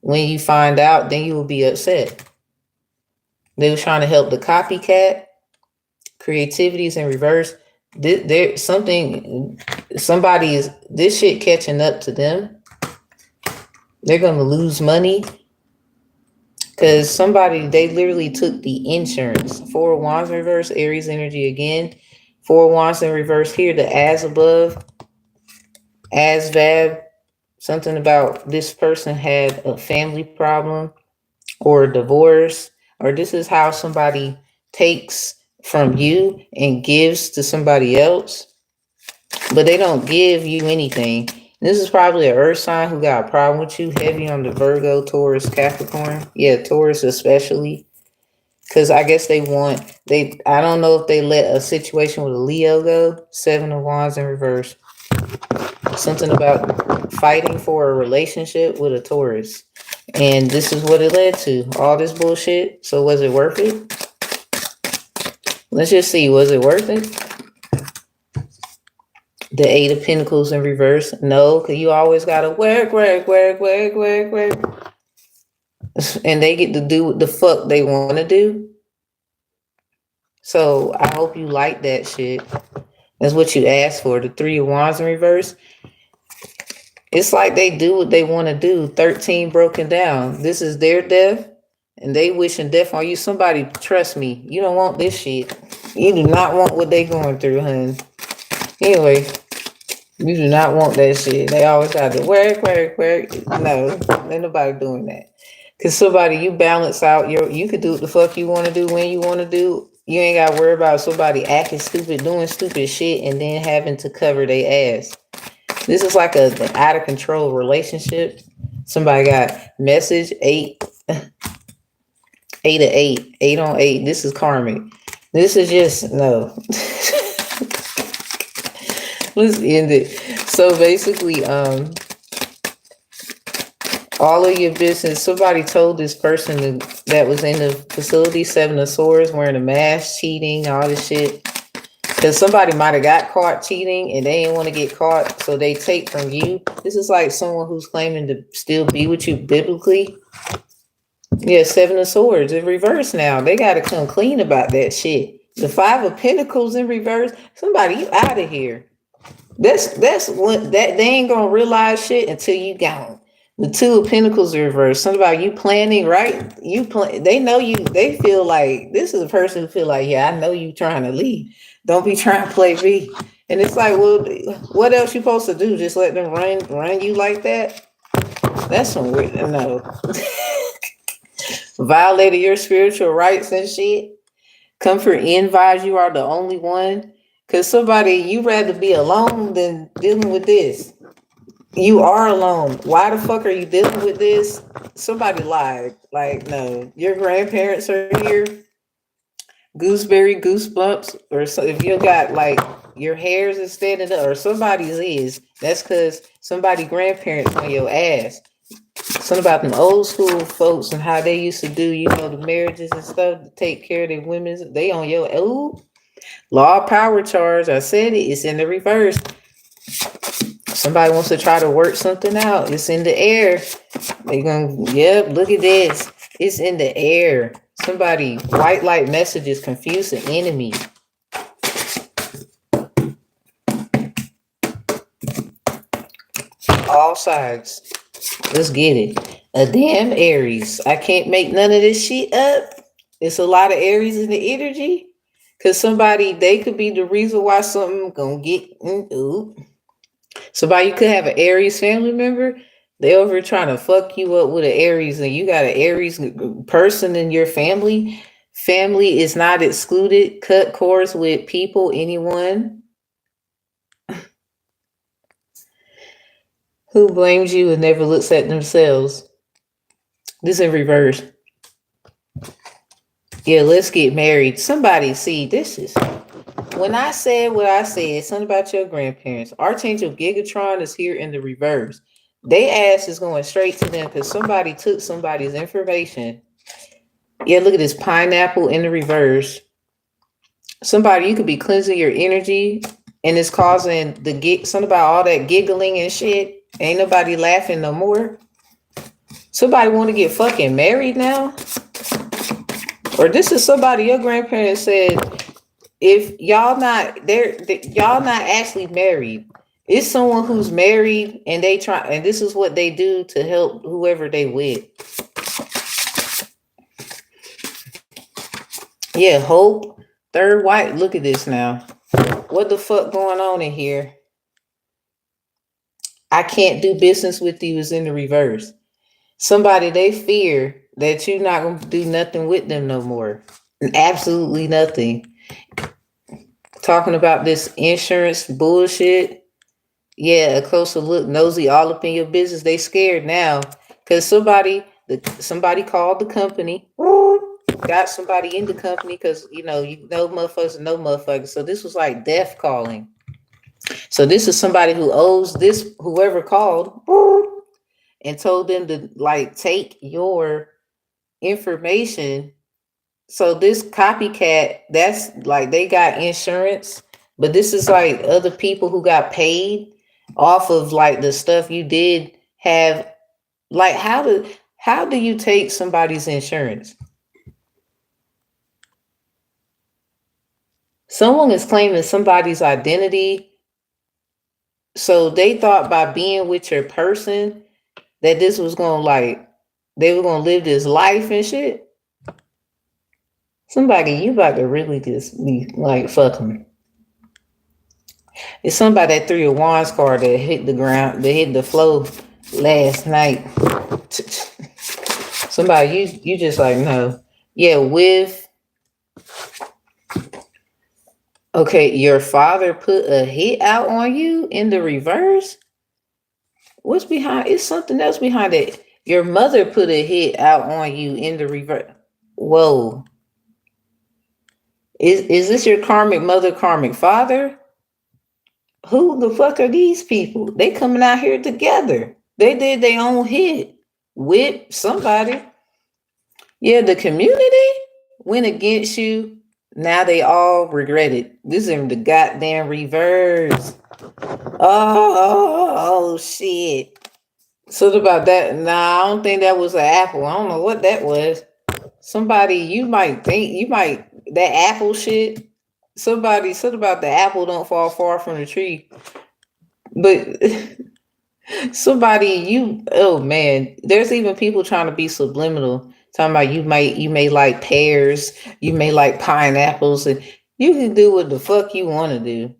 when you find out, then you will be upset. They were trying to help the copycat. Creativity is in reverse. This shit catching up to them. They're gonna lose money because they literally took the insurance. 4 of Wands in reverse, Aries energy again. 4 of Wands in reverse here, the as above, as vab. Something about this person had a family problem or a divorce, or this is how somebody takes from you and gives to somebody else, but they don't give you anything. This is probably an earth sign who got a problem with you, heavy on the Virgo, Taurus, Capricorn. Yeah, Taurus especially. Because I guess I don't know if they let a situation with a Leo go. 7 of Wands in reverse. Something about fighting for a relationship with a Taurus. And this is what it led to. All this bullshit. So was it worth it? Let's just see. Was it worth it? The Eight of Pentacles in reverse. No, because you always gotta work. And they get to do what the fuck they want to do. So I hope you like that shit. That's what you asked for. The Three of Wands in reverse. It's like they do what they want to do. 13 broken down. This is their death. And they wishing death on you. Somebody, trust me, you don't want this shit. You do not want what they going through, hun. Anyway, you do not want that shit. They always have to work. No, ain't nobody doing that. Because somebody, you balance out you can do what the fuck you want to do when you want to do. You ain't got to worry about somebody acting stupid, doing stupid shit, and then having to cover their ass. This is like an out of control relationship. Somebody got message 8 of 8, 8 on 8. This is karmic. This is just no. Let's end it. So basically, all of your business. Somebody told this person that was in the facility, 7 of Swords, wearing a mask, cheating, all this shit. Because somebody might have got caught cheating and they didn't want to get caught, so they take from you. This is like someone who's claiming to still be with you biblically. Yeah, 7 of Swords in reverse now. They got to come clean about that shit. The 5 of Pentacles in reverse. Somebody, you out of here. That's what that they ain't gonna realize shit until you gone. The 2 of Pentacles in reverse. Something about you planning, right? You plan. They know you. They feel like this is a person who feel like, yeah, I know you trying to leave. Don't be trying to play me. And it's like, well, what else you supposed to do? Just let them run you like that? That's some weird. No. Violated your spiritual rights and shit. Comfort and vibes. You are the only one. Because somebody, you rather be alone than dealing with this. You are alone. Why the fuck are you dealing with this? Somebody lied. Like, no. Your grandparents are here. Gooseberry, goosebumps. Or so, if you got, like, your hairs is standing up, or somebody's is, that's because somebody's grandparents on your ass. Something about them old school folks and how they used to do, you know, the marriages and stuff to take care of their women. They on your, ooh. Law of power charge. I said it. It's in the reverse. Somebody wants to try to work something out. It's in the air. They're going to, yep, look at this. It's in the air. Somebody, white light messages confuse the enemy. All sides. Let's get it. A damn Aries. I can't make none of this shit up. It's a lot of Aries in the energy. Because somebody, they could be the reason why something gonna get, ooh. Somebody, you could have an Aries family member. They over here trying to fuck you up with an Aries, and you got an Aries person in your family. Family is not excluded. Cut cords with people, anyone who blames you and never looks at themselves. This in reverse. Yeah, let's get married. Somebody, see, this is when I said what I said, something about your grandparents. Archangel Gigatron is here in the reverse. They ass is going straight to them because somebody took somebody's information. Yeah, look at this pineapple in the reverse. Somebody, you could be cleansing your energy and it's causing something about all that giggling and shit. Ain't nobody laughing no more. Somebody want to get fucking married now? Or this is somebody your grandparents said, if y'all not y'all not actually married. It's someone who's married and they try, and this is what they do to help whoever they with. Yeah, hope. Third white. Look at this now. What the fuck going on in here? I can't do business with you is in the reverse. Somebody, they fear that you're not going to do nothing with them no more. Absolutely nothing. Talking about this insurance bullshit. Yeah, a closer look, nosy all up in your business. They scared now because somebody called the company, got somebody in the company because, you know motherfuckers and no motherfuckers. So this was like death calling. So this is somebody who owes this, whoever called, and told them to like take your information. So this copycat, that's like they got insurance, But this is like other people who got paid off of like the stuff you did have. Like how do you take somebody's insurance? Someone is claiming somebody's identity. So they thought by being with your person that this was gonna like they were gonna live this life and shit. Somebody, you about to really just be like fuck them. It's somebody that threw a wands card that hit the ground, that hit the floor last night. Somebody, you just like no. Yeah, with okay, your father put a hit out on you in the reverse. What's behind? It's something else behind it. Your mother put a hit out on you in the reverse. Whoa. Is this your karmic mother, karmic father? Who the fuck are these people? They coming out here together. They did their own hit with somebody. Yeah, the community went against you. Now they all regret it. This is in the goddamn reverse. Oh shit. So about that. Nah, I don't think that was an apple. I don't know what that was. Somebody you might that apple shit. Somebody said about the apple don't fall far from the tree. But somebody oh man, there's even people trying to be subliminal, talking about you may like pears, you may like pineapples, and you can do what the fuck you want to do.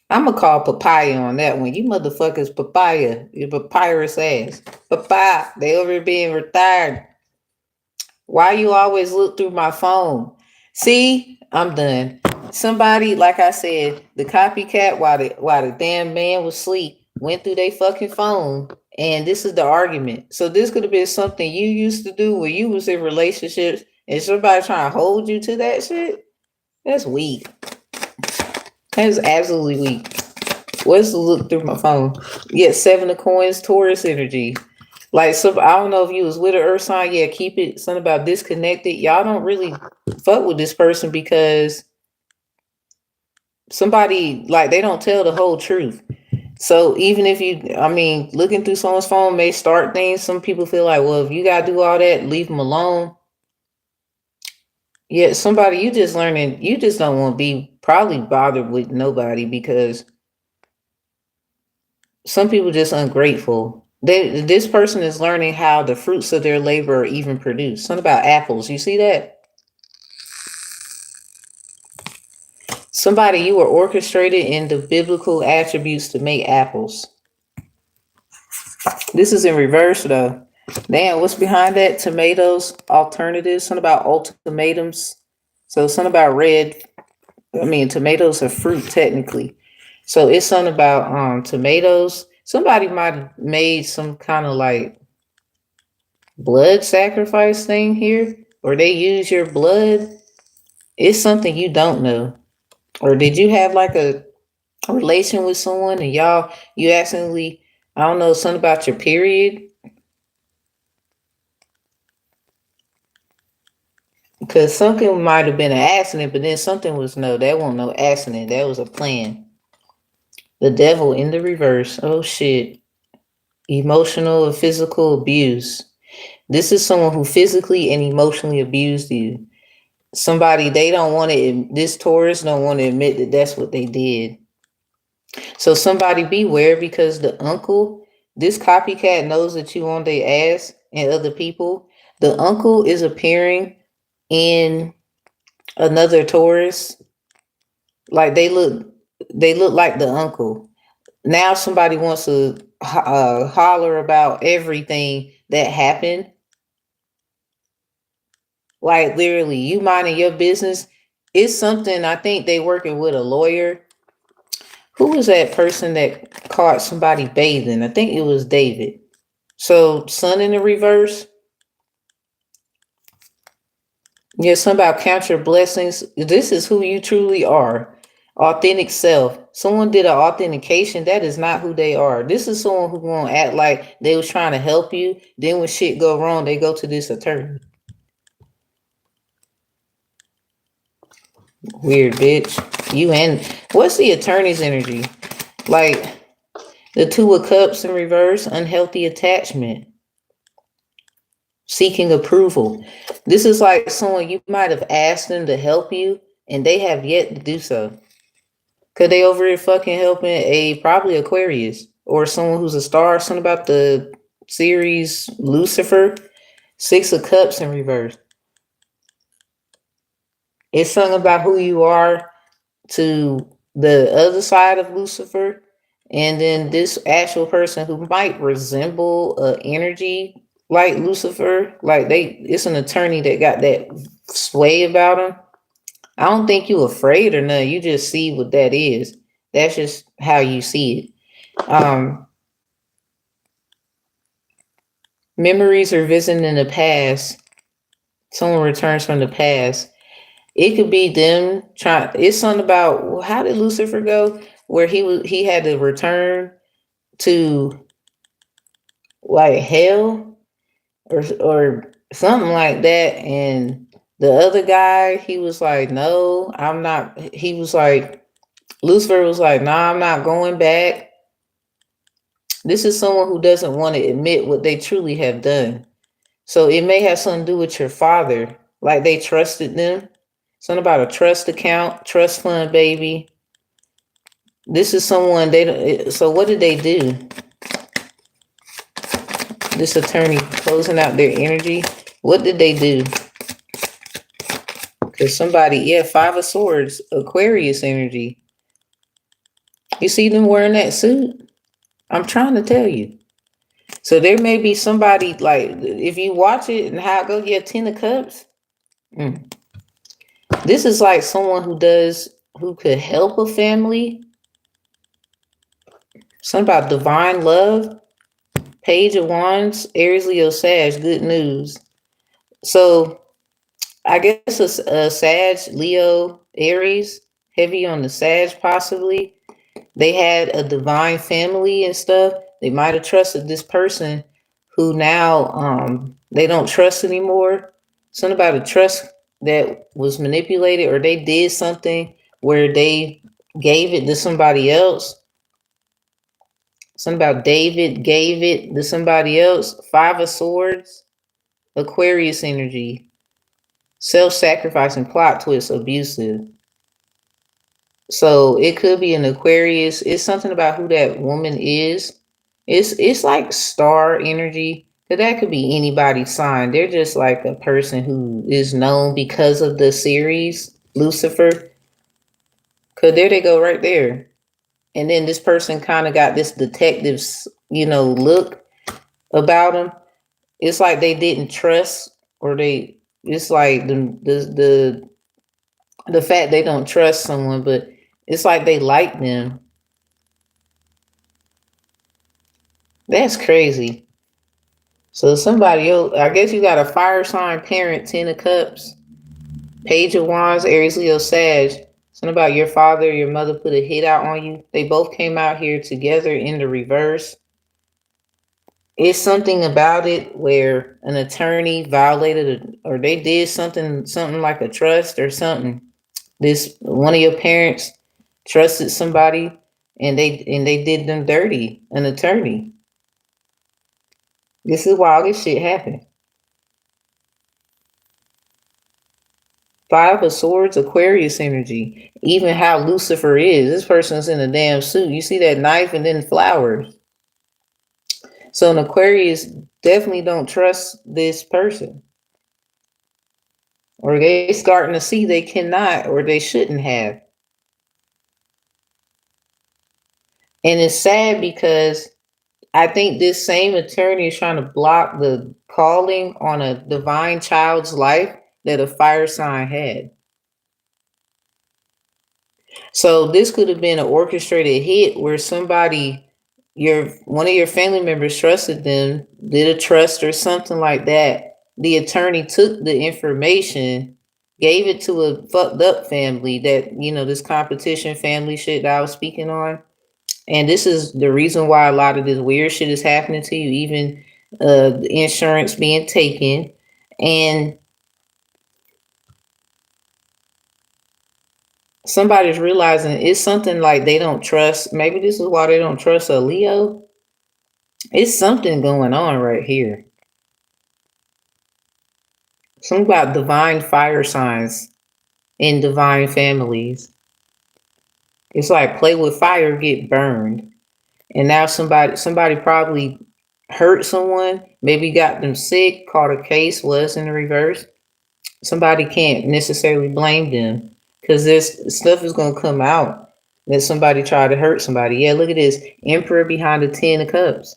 I'm gonna call papaya on that one. You motherfuckers papaya, you papyrus ass. Papaya, they over being retired. Why you always look through my phone? See, I'm done. Somebody, like I said, the copycat while the damn man was asleep, went through their fucking phone, and this is the argument. So this could have been something you used to do when you was in relationships, and somebody trying to hold you to that shit. That's weak. That's absolutely weak. What's the look through my phone? Yeah, 7 of coins, Taurus energy. Like, so I don't know if you was with an earth sign. Yeah, keep it. Something about disconnected. Y'all don't really fuck with this person because somebody, like, they don't tell the whole truth. So even if looking through someone's phone may start things. Some people feel like, well, if you got to do all that, leave them alone. Yeah, somebody, you just learning, you just don't want to be probably bothered with nobody because some people just ungrateful. This person is learning how the fruits of their labor are even produced. Something about apples. You see that? Somebody, you were orchestrated in the biblical attributes to make apples. This is in reverse though. Damn, what's behind that? Tomatoes, alternatives, something about ultimatums. So something about red. Tomatoes are fruit technically. So it's something about tomatoes. Somebody might have made some kind of like blood sacrifice thing here, or they use your blood. It's something you don't know. Or did you have like a relation with someone and you accidentally, I don't know, something about your period? Because something might have been an accident, but then something was that wasn't no accident. That was a plan. The devil in the reverse. Oh shit. Emotional or physical abuse. This is someone who physically and emotionally abused you. Somebody, they don't want to, this Taurus don't want to admit that that's what they did. So somebody beware, because the uncle, this copycat knows that you on their ass and other people. The uncle is appearing in another Taurus. Like they look like the uncle. Now somebody wants to holler about everything that happened. Like literally, you minding your business. It's something, I think they working with a lawyer. Who was that person that caught somebody bathing? I think it was David. So sun in the reverse. Yeah, something about count your blessings. This is who you truly are. Authentic self. Someone did an authentication. That is not who they are. This is someone who gonna act like they was trying to help you. Then when shit go wrong, they go to this attorney. Weird bitch. You and what's the attorney's energy? Like the Two of Cups in reverse, unhealthy attachment, seeking approval. This is like someone you might have asked them to help you and they have yet to do so. Could they over here fucking helping a probably Aquarius or someone who's a star? Something about the series Lucifer, Six of Cups in reverse. It's something about who you are to the other side of Lucifer, and then this actual person who might resemble energy like Lucifer, like it's an attorney that got that sway about him. I don't think you afraid or nothing. You just see what that is. That's just how you see it. Memories are visiting in the past. Someone returns from the past. It could be them trying. It's something about how did Lucifer go? Where he had to return to like hell or something like that, and the other guy he was like, no, I'm not. He was like, Lucifer was like, nah, I'm not going back. This is someone who doesn't want to admit what they truly have done. So it may have something to do with your father, like they trusted them. Something about a trust account, trust fund, baby. This is someone they don't. So what did they do? This attorney closing out their energy. What did they do? Because somebody, yeah, Five of Swords, Aquarius energy. You see them wearing that suit? I'm trying to tell you. So there may be somebody like, if you watch it and how it goes, yeah, Ten of Cups. This is like someone who could help a family. Something about divine love. Page of Wands, Aries, Leo, Sag, good news. So I guess a Sag, Leo, Aries, heavy on the Sag possibly. They had a divine family and stuff. They might have trusted this person who now they don't trust anymore. Something about a trust that was manipulated, or they did something where they gave it to somebody else. Something about David gave it to somebody else. Five of Swords, Aquarius energy, self-sacrificing, plot twist, abusive. So it could be an Aquarius. It's something about who that woman is. It's like star energy. But that could be anybody's sign. They're just like a person who is known because of the series Lucifer. Cause there they go right there. And then this person kind of got this detective's, look about them. It's like they didn't trust, or it's like the fact they don't trust someone, but it's like they like them. That's crazy. So somebody else, I guess you got a fire sign parent, Ten of Cups, Page of Wands, Aries, Leo, Sag. Something about your father, your mother put a hit out on you. They both came out here together in the reverse. It's something about it where an attorney violated or they did something like a trust or something. This one of your parents trusted somebody and they did them dirty, an attorney. This is why all this shit happened. Five of Swords, Aquarius energy. Even how Lucifer is. This person's in a damn suit. You see that knife and then flowers. So an Aquarius definitely don't trust this person. Or they starting to see they cannot or they shouldn't have. And it's sad because I think this same attorney is trying to block the calling on a divine child's life that a fire sign had. So this could have been an orchestrated hit where somebody, one of your family members trusted them, did a trust or something like that. The attorney took the information, gave it to a fucked up family that, this competition family shit that I was speaking on. And this is the reason why a lot of this weird shit is happening to you, even the insurance being taken. And Somebody's realizing it's something like they don't trust. Maybe this is why they don't trust a Leo. It's something going on right here. Something about divine fire signs in divine families. It's like play with fire, get burned. And now somebody probably hurt someone, maybe got them sick, caught a case, was in the reverse. Somebody can't necessarily blame them because this stuff is going to come out that somebody tried to hurt somebody. Yeah, look at this Emperor behind the 10 of Cups.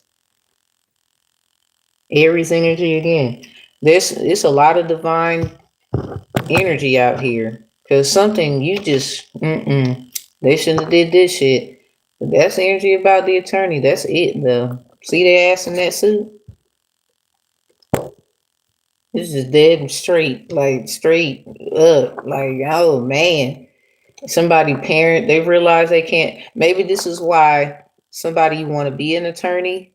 Aries energy again. It's a lot of divine energy out here because something you just they shouldn't have did this shit. But that's the energy about the attorney. That's it though. See their ass in that suit? This is dead and straight, like straight up. Like, oh man. Somebody parent, they realize they can't. Maybe this is why somebody you want to be an attorney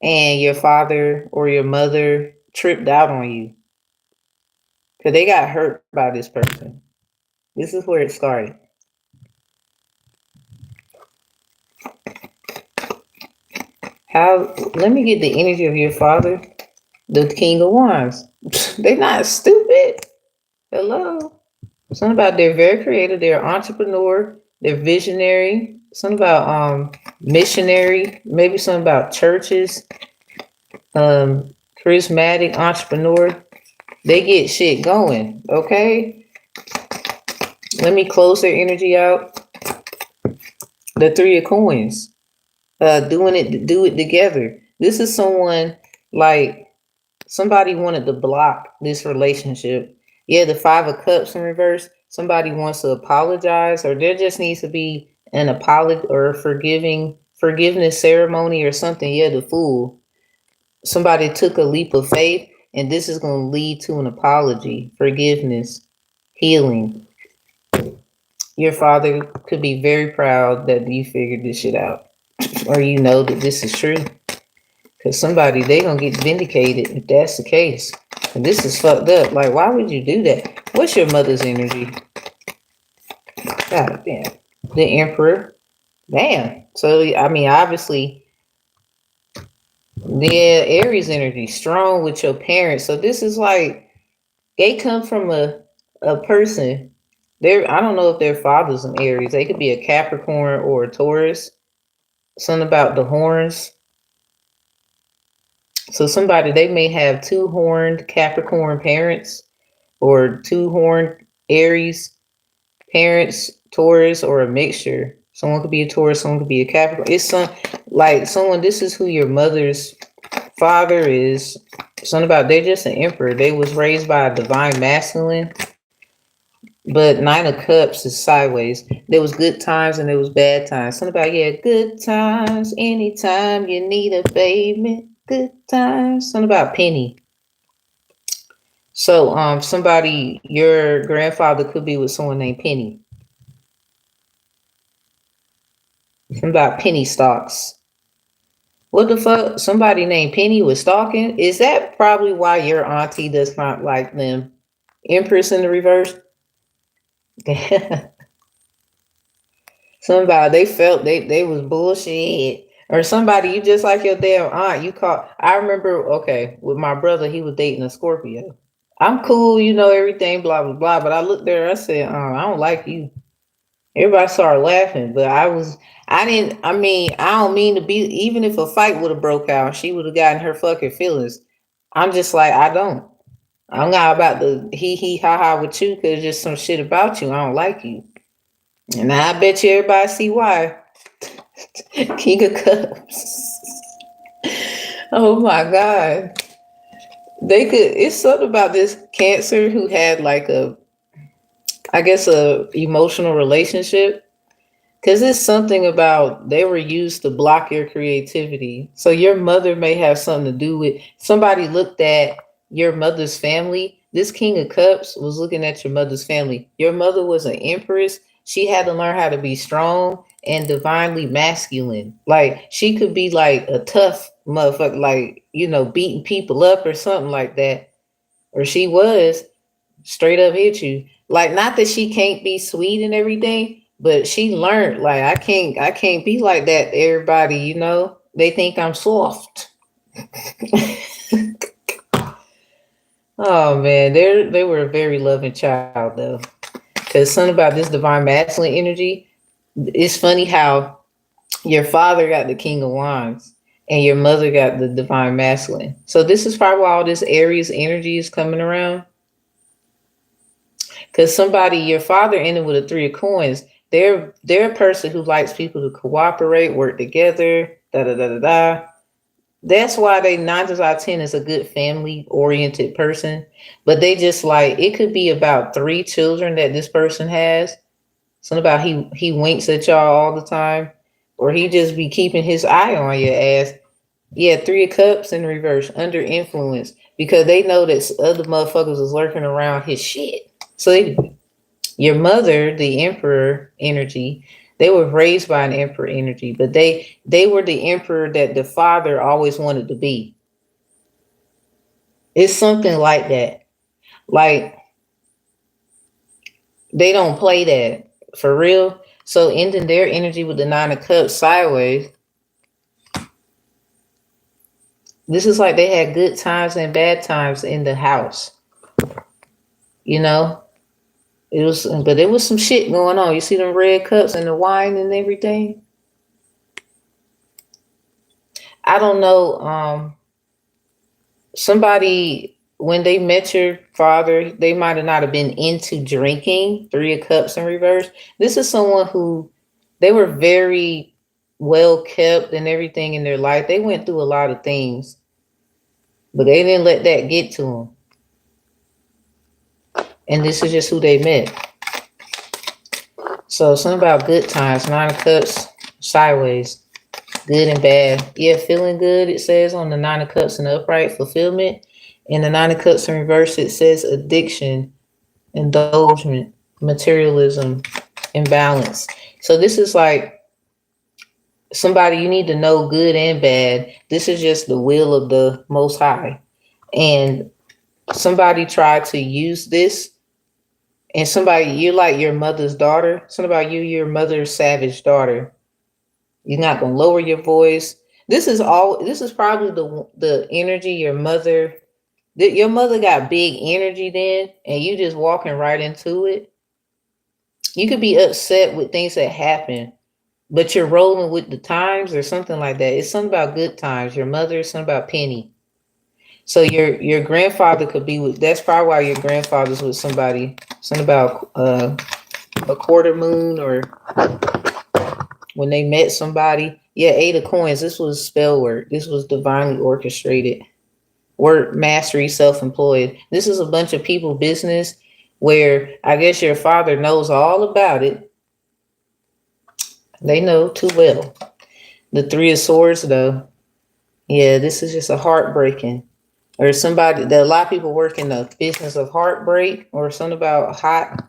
and your father or your mother tripped out on you because they got hurt by this person. This is where it started. How? Let me get the energy of your father, the King of Wands. They're not stupid. Hello. Something about they're very creative. They're an entrepreneur. They're visionary. Something about missionary. Maybe something about churches. Charismatic entrepreneur. They get shit going. Okay. Let me close their energy out. The 3 of Coins. Do it together. This is someone like somebody wanted to block this relationship. Yeah, the 5 of Cups in reverse. Somebody wants to apologize, or there just needs to be an apology or forgiveness ceremony or something. Yeah, the Fool. Somebody took a leap of faith, and this is going to lead to an apology, forgiveness, healing. Your father could be very proud that you figured this shit out, or you know that this is true. Because somebody, they going to get vindicated if that's the case. And this is fucked up. Like, why would you do that? What's your mother's energy? God damn. The Emperor. Damn. So, I mean, obviously, yeah, Aries energy, strong with your parents. So this is like, they come from a person. I don't know if their father's an Aries. They could be a Capricorn or a Taurus. Something about the horns. So somebody, they may have 2 horned Capricorn parents or 2 horned Aries parents, Taurus, or a mixture. Someone could be a Taurus, someone could be a Capricorn. It's someone, this is who your mother's father is. Something about they're just an emperor. They was raised by a divine masculine. But 9 of Cups is sideways. There was good times and there was bad times. Something about, yeah, good times anytime you need a baby. Good times. Something about Penny. So somebody, your grandfather could be with someone named Penny. Something about penny stocks. What the fuck? Somebody named Penny was stalking? Is that probably why your auntie does not like them? Empress in the reverse? Somebody, they felt they was bullshit. Or somebody, you just like your damn aunt. You call. I remember, okay, with my brother, he was dating a Scorpio. I'm cool, you know, everything, blah, blah, blah. But I looked there, I said, I don't like you. Everybody started laughing, but I mean, I don't mean to be, even if a fight would have broke out, she would have gotten her fucking feelings. I'm just like, I'm not about to hee ha ha with you because just some shit about you. I don't like you. And I bet you everybody see why. King of Cups. Oh my God. It's something about this Cancer who had like I guess a emotional relationship. Because it's something about they were used to block your creativity. So your mother may have something to do with somebody looked at your mother's family. This King of Cups was looking at your mother's family. Your mother was an empress. She had to learn how to be strong and divinely masculine. Like she could be like a tough motherfucker, like, you know, beating people up or something like that. Or she was. Straight up hit you. Like, not that she can't be sweet and everything, but she learned, like, I can't be like that to everybody, you know? They think I'm soft. Oh man, they were a very loving child though. Cause something about this divine masculine energy, it's funny how your father got the King of Wands and your mother got the divine masculine. So this is probably why all this Aries energy is coming around. Because somebody, your father ended with a 3 of coins. They're a person who likes people to cooperate, work together, da da da da da. That's why they 9 times out of 10 is a good family oriented person. But they just like, it could be about 3 children that this person has. Something about he winks at y'all all the time, or he just be keeping his eye on your ass. Yeah, 3 of Cups in reverse, under influence, because they know that other motherfuckers is lurking around his shit. So your mother, the Emperor energy, they were raised by an Emperor energy, but they were the emperor that the father always wanted to be. It's something like that. Like, they don't play that for real. So ending their energy with the 9 of Cups sideways, this is like they had good times and bad times in the house. You know? But there was some shit going on. You see them red cups and the wine and everything? I don't know. Somebody, when they met your father, they might have not have been into drinking. 3 of Cups in reverse. This is someone who, they were very well kept and everything in their life. They went through a lot of things, but they didn't let that get to them. And this is just who they met. So something about good times. 9 of Cups sideways. Good and bad. Yeah, feeling good, it says on the 9 of Cups in the upright, fulfillment. In the 9 of Cups in reverse, it says addiction, indulgence, materialism, imbalance. So this is like somebody, you need to know good and bad. This is just the will of the Most High. And somebody tried to use this, and somebody, you're like your mother's daughter. Something about you, your mother's savage daughter. You're not gonna lower your voice. This is probably the energy your mother, your mother got big energy then, and you just walking right into it. You could be upset with things that happen, but you're rolling with the times or something like that. It's something about good times. Your mother is something about Penny. So your grandfather could be with, that's probably why your grandfather's with somebody. Something about a quarter moon, or when they met somebody. Yeah, 8 of Coins. This was spell work. This was divinely orchestrated. Work, mastery, self-employed. This is a bunch of people business where I guess your father knows all about it. They know too well. The 3 of Swords though. Yeah, this is just a heartbreaking. Or somebody that a lot of people work in the business of heartbreak, or something about hot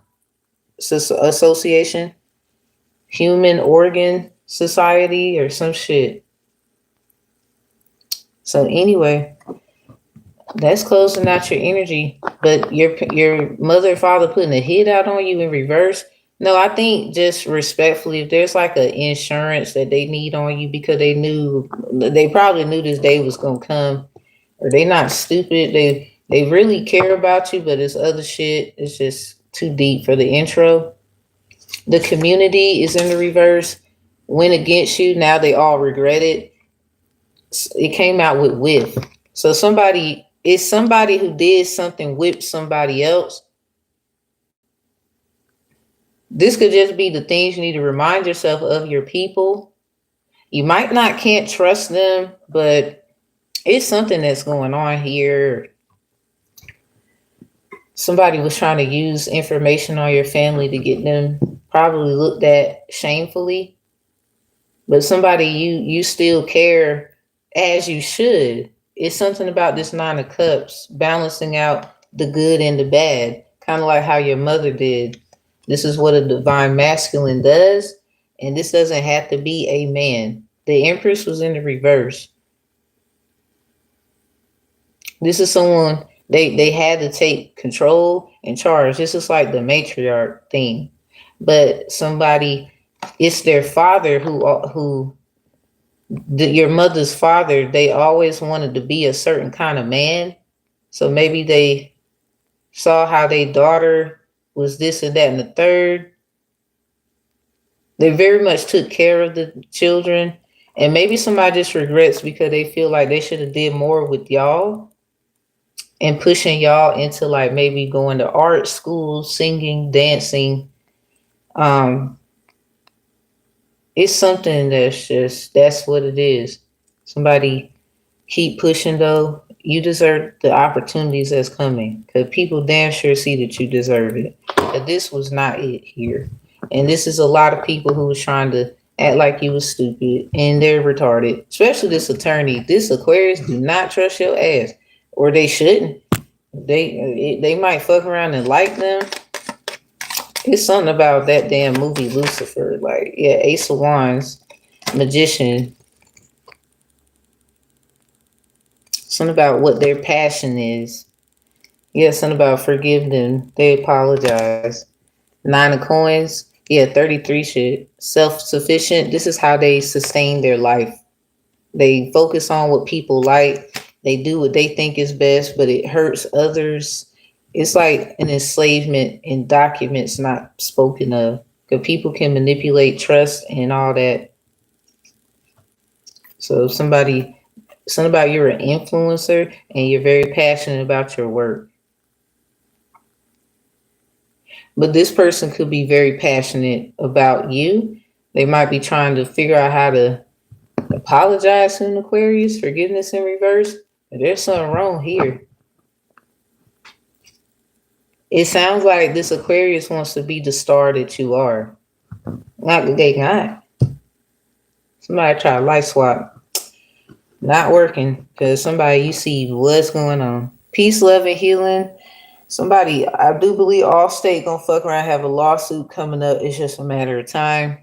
association, human organ society, or some shit. So anyway, that's closing out your energy. But your mother and father putting a hit out on you in reverse. No, I think just respectfully, if there's like an insurance that they need on you because they probably knew this day was gonna come, or they not stupid. They really care about you, but it's other shit. It's just too deep for the intro. The community is in the reverse. Went against you. Now they all regret it. It came out with. So somebody who did something with somebody else. This could just be the things you need to remind yourself of your people. You might not can't trust them, but it's something that's going on here. Somebody was trying to use information on your family to get them probably looked at shamefully. But somebody you still care, as you should. It's something about this 9 of Cups balancing out the good and the bad, kind of like how your mother did. This is what a divine masculine does, and this doesn't have to be a man. The Empress was in the reverse. This is someone They had to take control and charge. This is like the matriarch thing. But somebody, it's their father your mother's father, they always wanted to be a certain kind of man. So maybe they saw how their daughter was this and that and the third. They very much took care of the children. And maybe somebody just regrets because they feel like they should have did more with y'all and pushing y'all into like maybe going to art school, singing, dancing. It's something that's what it is. Somebody keep pushing though. You deserve the opportunities that's coming because people damn sure see that you deserve it. But this was not it here. And this is a lot of people who was trying to act like you was stupid and they're retarded. Especially this attorney. This Aquarius do not trust your ass. Or they shouldn't. They might fuck around and like them. It's something about that damn movie Lucifer. Like, yeah, Ace of Wands, Magician. Something about what their passion is. Yeah, something about forgive them. They apologize. 9 of Coins. Yeah, 33 shit. Self-sufficient. This is how they sustain their life. They focus on what people like. They do what they think is best, but it hurts others. It's like an enslavement in documents not spoken of. Because people can manipulate trust and all that. So something about you're an influencer and you're very passionate about your work. But this person could be very passionate about you. They might be trying to figure out how to apologize to an Aquarius, forgiveness in reverse. But there's something wrong here. It sounds like this Aquarius wants to be the star that you are. Not they not. Somebody try to light swap. Not working because somebody you see what's going on. Peace, love, and healing. Somebody, I do believe Allstate gonna fuck around, have a lawsuit coming up. It's just a matter of time.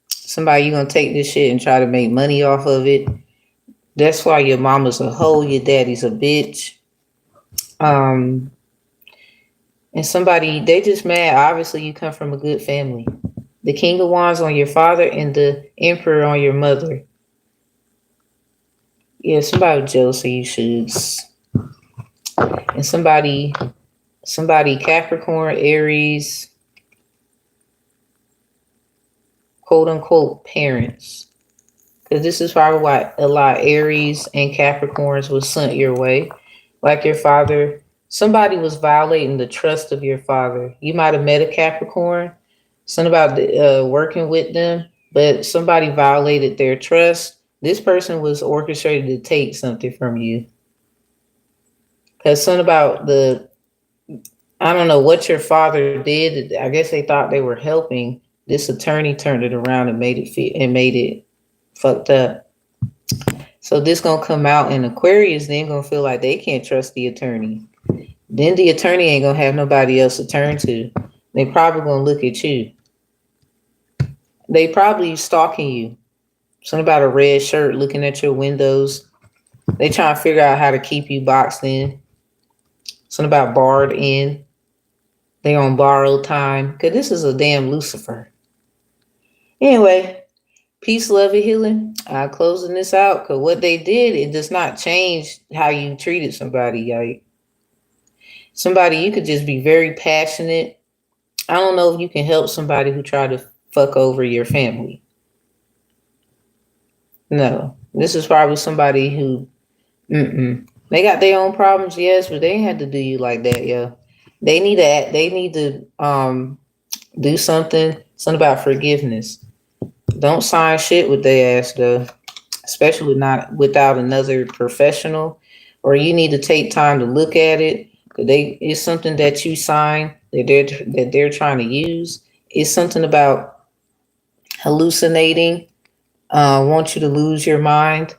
Somebody, you gonna take this shit and try to make money off of it. That's why your mama's a hoe, your daddy's a bitch. And somebody, they just mad. Obviously, you come from a good family. The King of Wands on your father and the Emperor on your mother. Yeah, somebody with jealousy issues. And somebody Capricorn, Aries, quote unquote parents. Because this is probably why a lot of Aries and Capricorns was sent your way. Like your father, somebody was violating the trust of your father. You might have met a Capricorn, something about working with them, but somebody violated their trust. This person was orchestrated to take something from you. Because something about I don't know what your father did. I guess they thought they were helping. This attorney turned it around and made it fucked up. So this gonna come out, and Aquarius then gonna feel like they can't trust the attorney. Then the attorney ain't gonna have nobody else to turn to. They probably gonna look at you. They probably stalking you. Something about a red shirt looking at your windows. They trying to figure out how to keep you boxed in. Something about barred in. They on borrowed time. Because this is a damn Lucifer. Anyway, peace, love, and healing. I'm closing this out because what they did, it does not change how you treated somebody. Like, somebody, you could just be very passionate. I don't know if you can help somebody who tried to fuck over your family. No. This is probably somebody who, they got their own problems, yes, but they ain't had to do you like that, yo. They need to do something about forgiveness. Don't sign shit with their ass though, especially not without another professional. Or you need to take time to look at it. It's something that you sign that they're trying to use. It's something about hallucinating. Want you to lose your mind.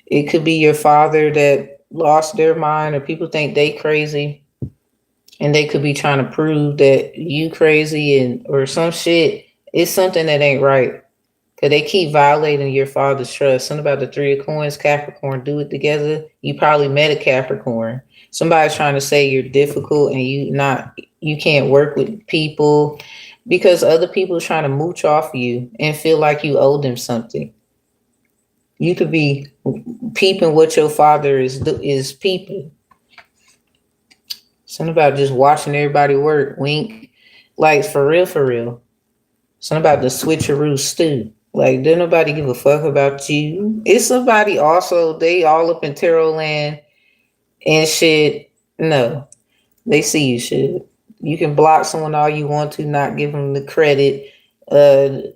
It could be your father that lost their mind, or people think they crazy, and they could be trying to prove that you crazy or some shit. It's something that ain't right. Because they keep violating your father's trust. Something about the Three of Coins, Capricorn, do it together. You probably met a Capricorn. Somebody's trying to say you're difficult and you can't work with people because other people are trying to mooch off you and feel like you owe them something. You could be peeping what your father is peeping. Something about just watching everybody work, wink. Like, for real, for real. Something about the switcheroo stew. Like, didn't nobody give a fuck about you? It's somebody also, they all up in tarot land and shit. No, they see you shit. You can block someone all you want to, not give them the credit.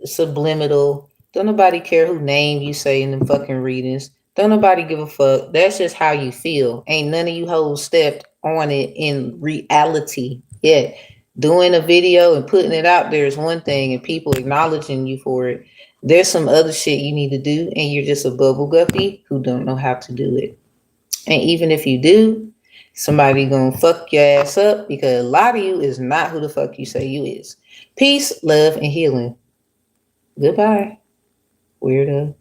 Subliminal. Don't nobody care who name you say in them fucking readings. Don't nobody give a fuck. That's just how you feel. Ain't none of you hoes stepped on it in reality yet. Doing a video and putting it out there is one thing, and people acknowledging you for it. There's some other shit you need to do, and you're just a bubble guppy who don't know how to do it. And even if you do, somebody gonna fuck your ass up because a lot of you is not who the fuck you say you is. Peace, love, and healing. Goodbye, weirdo.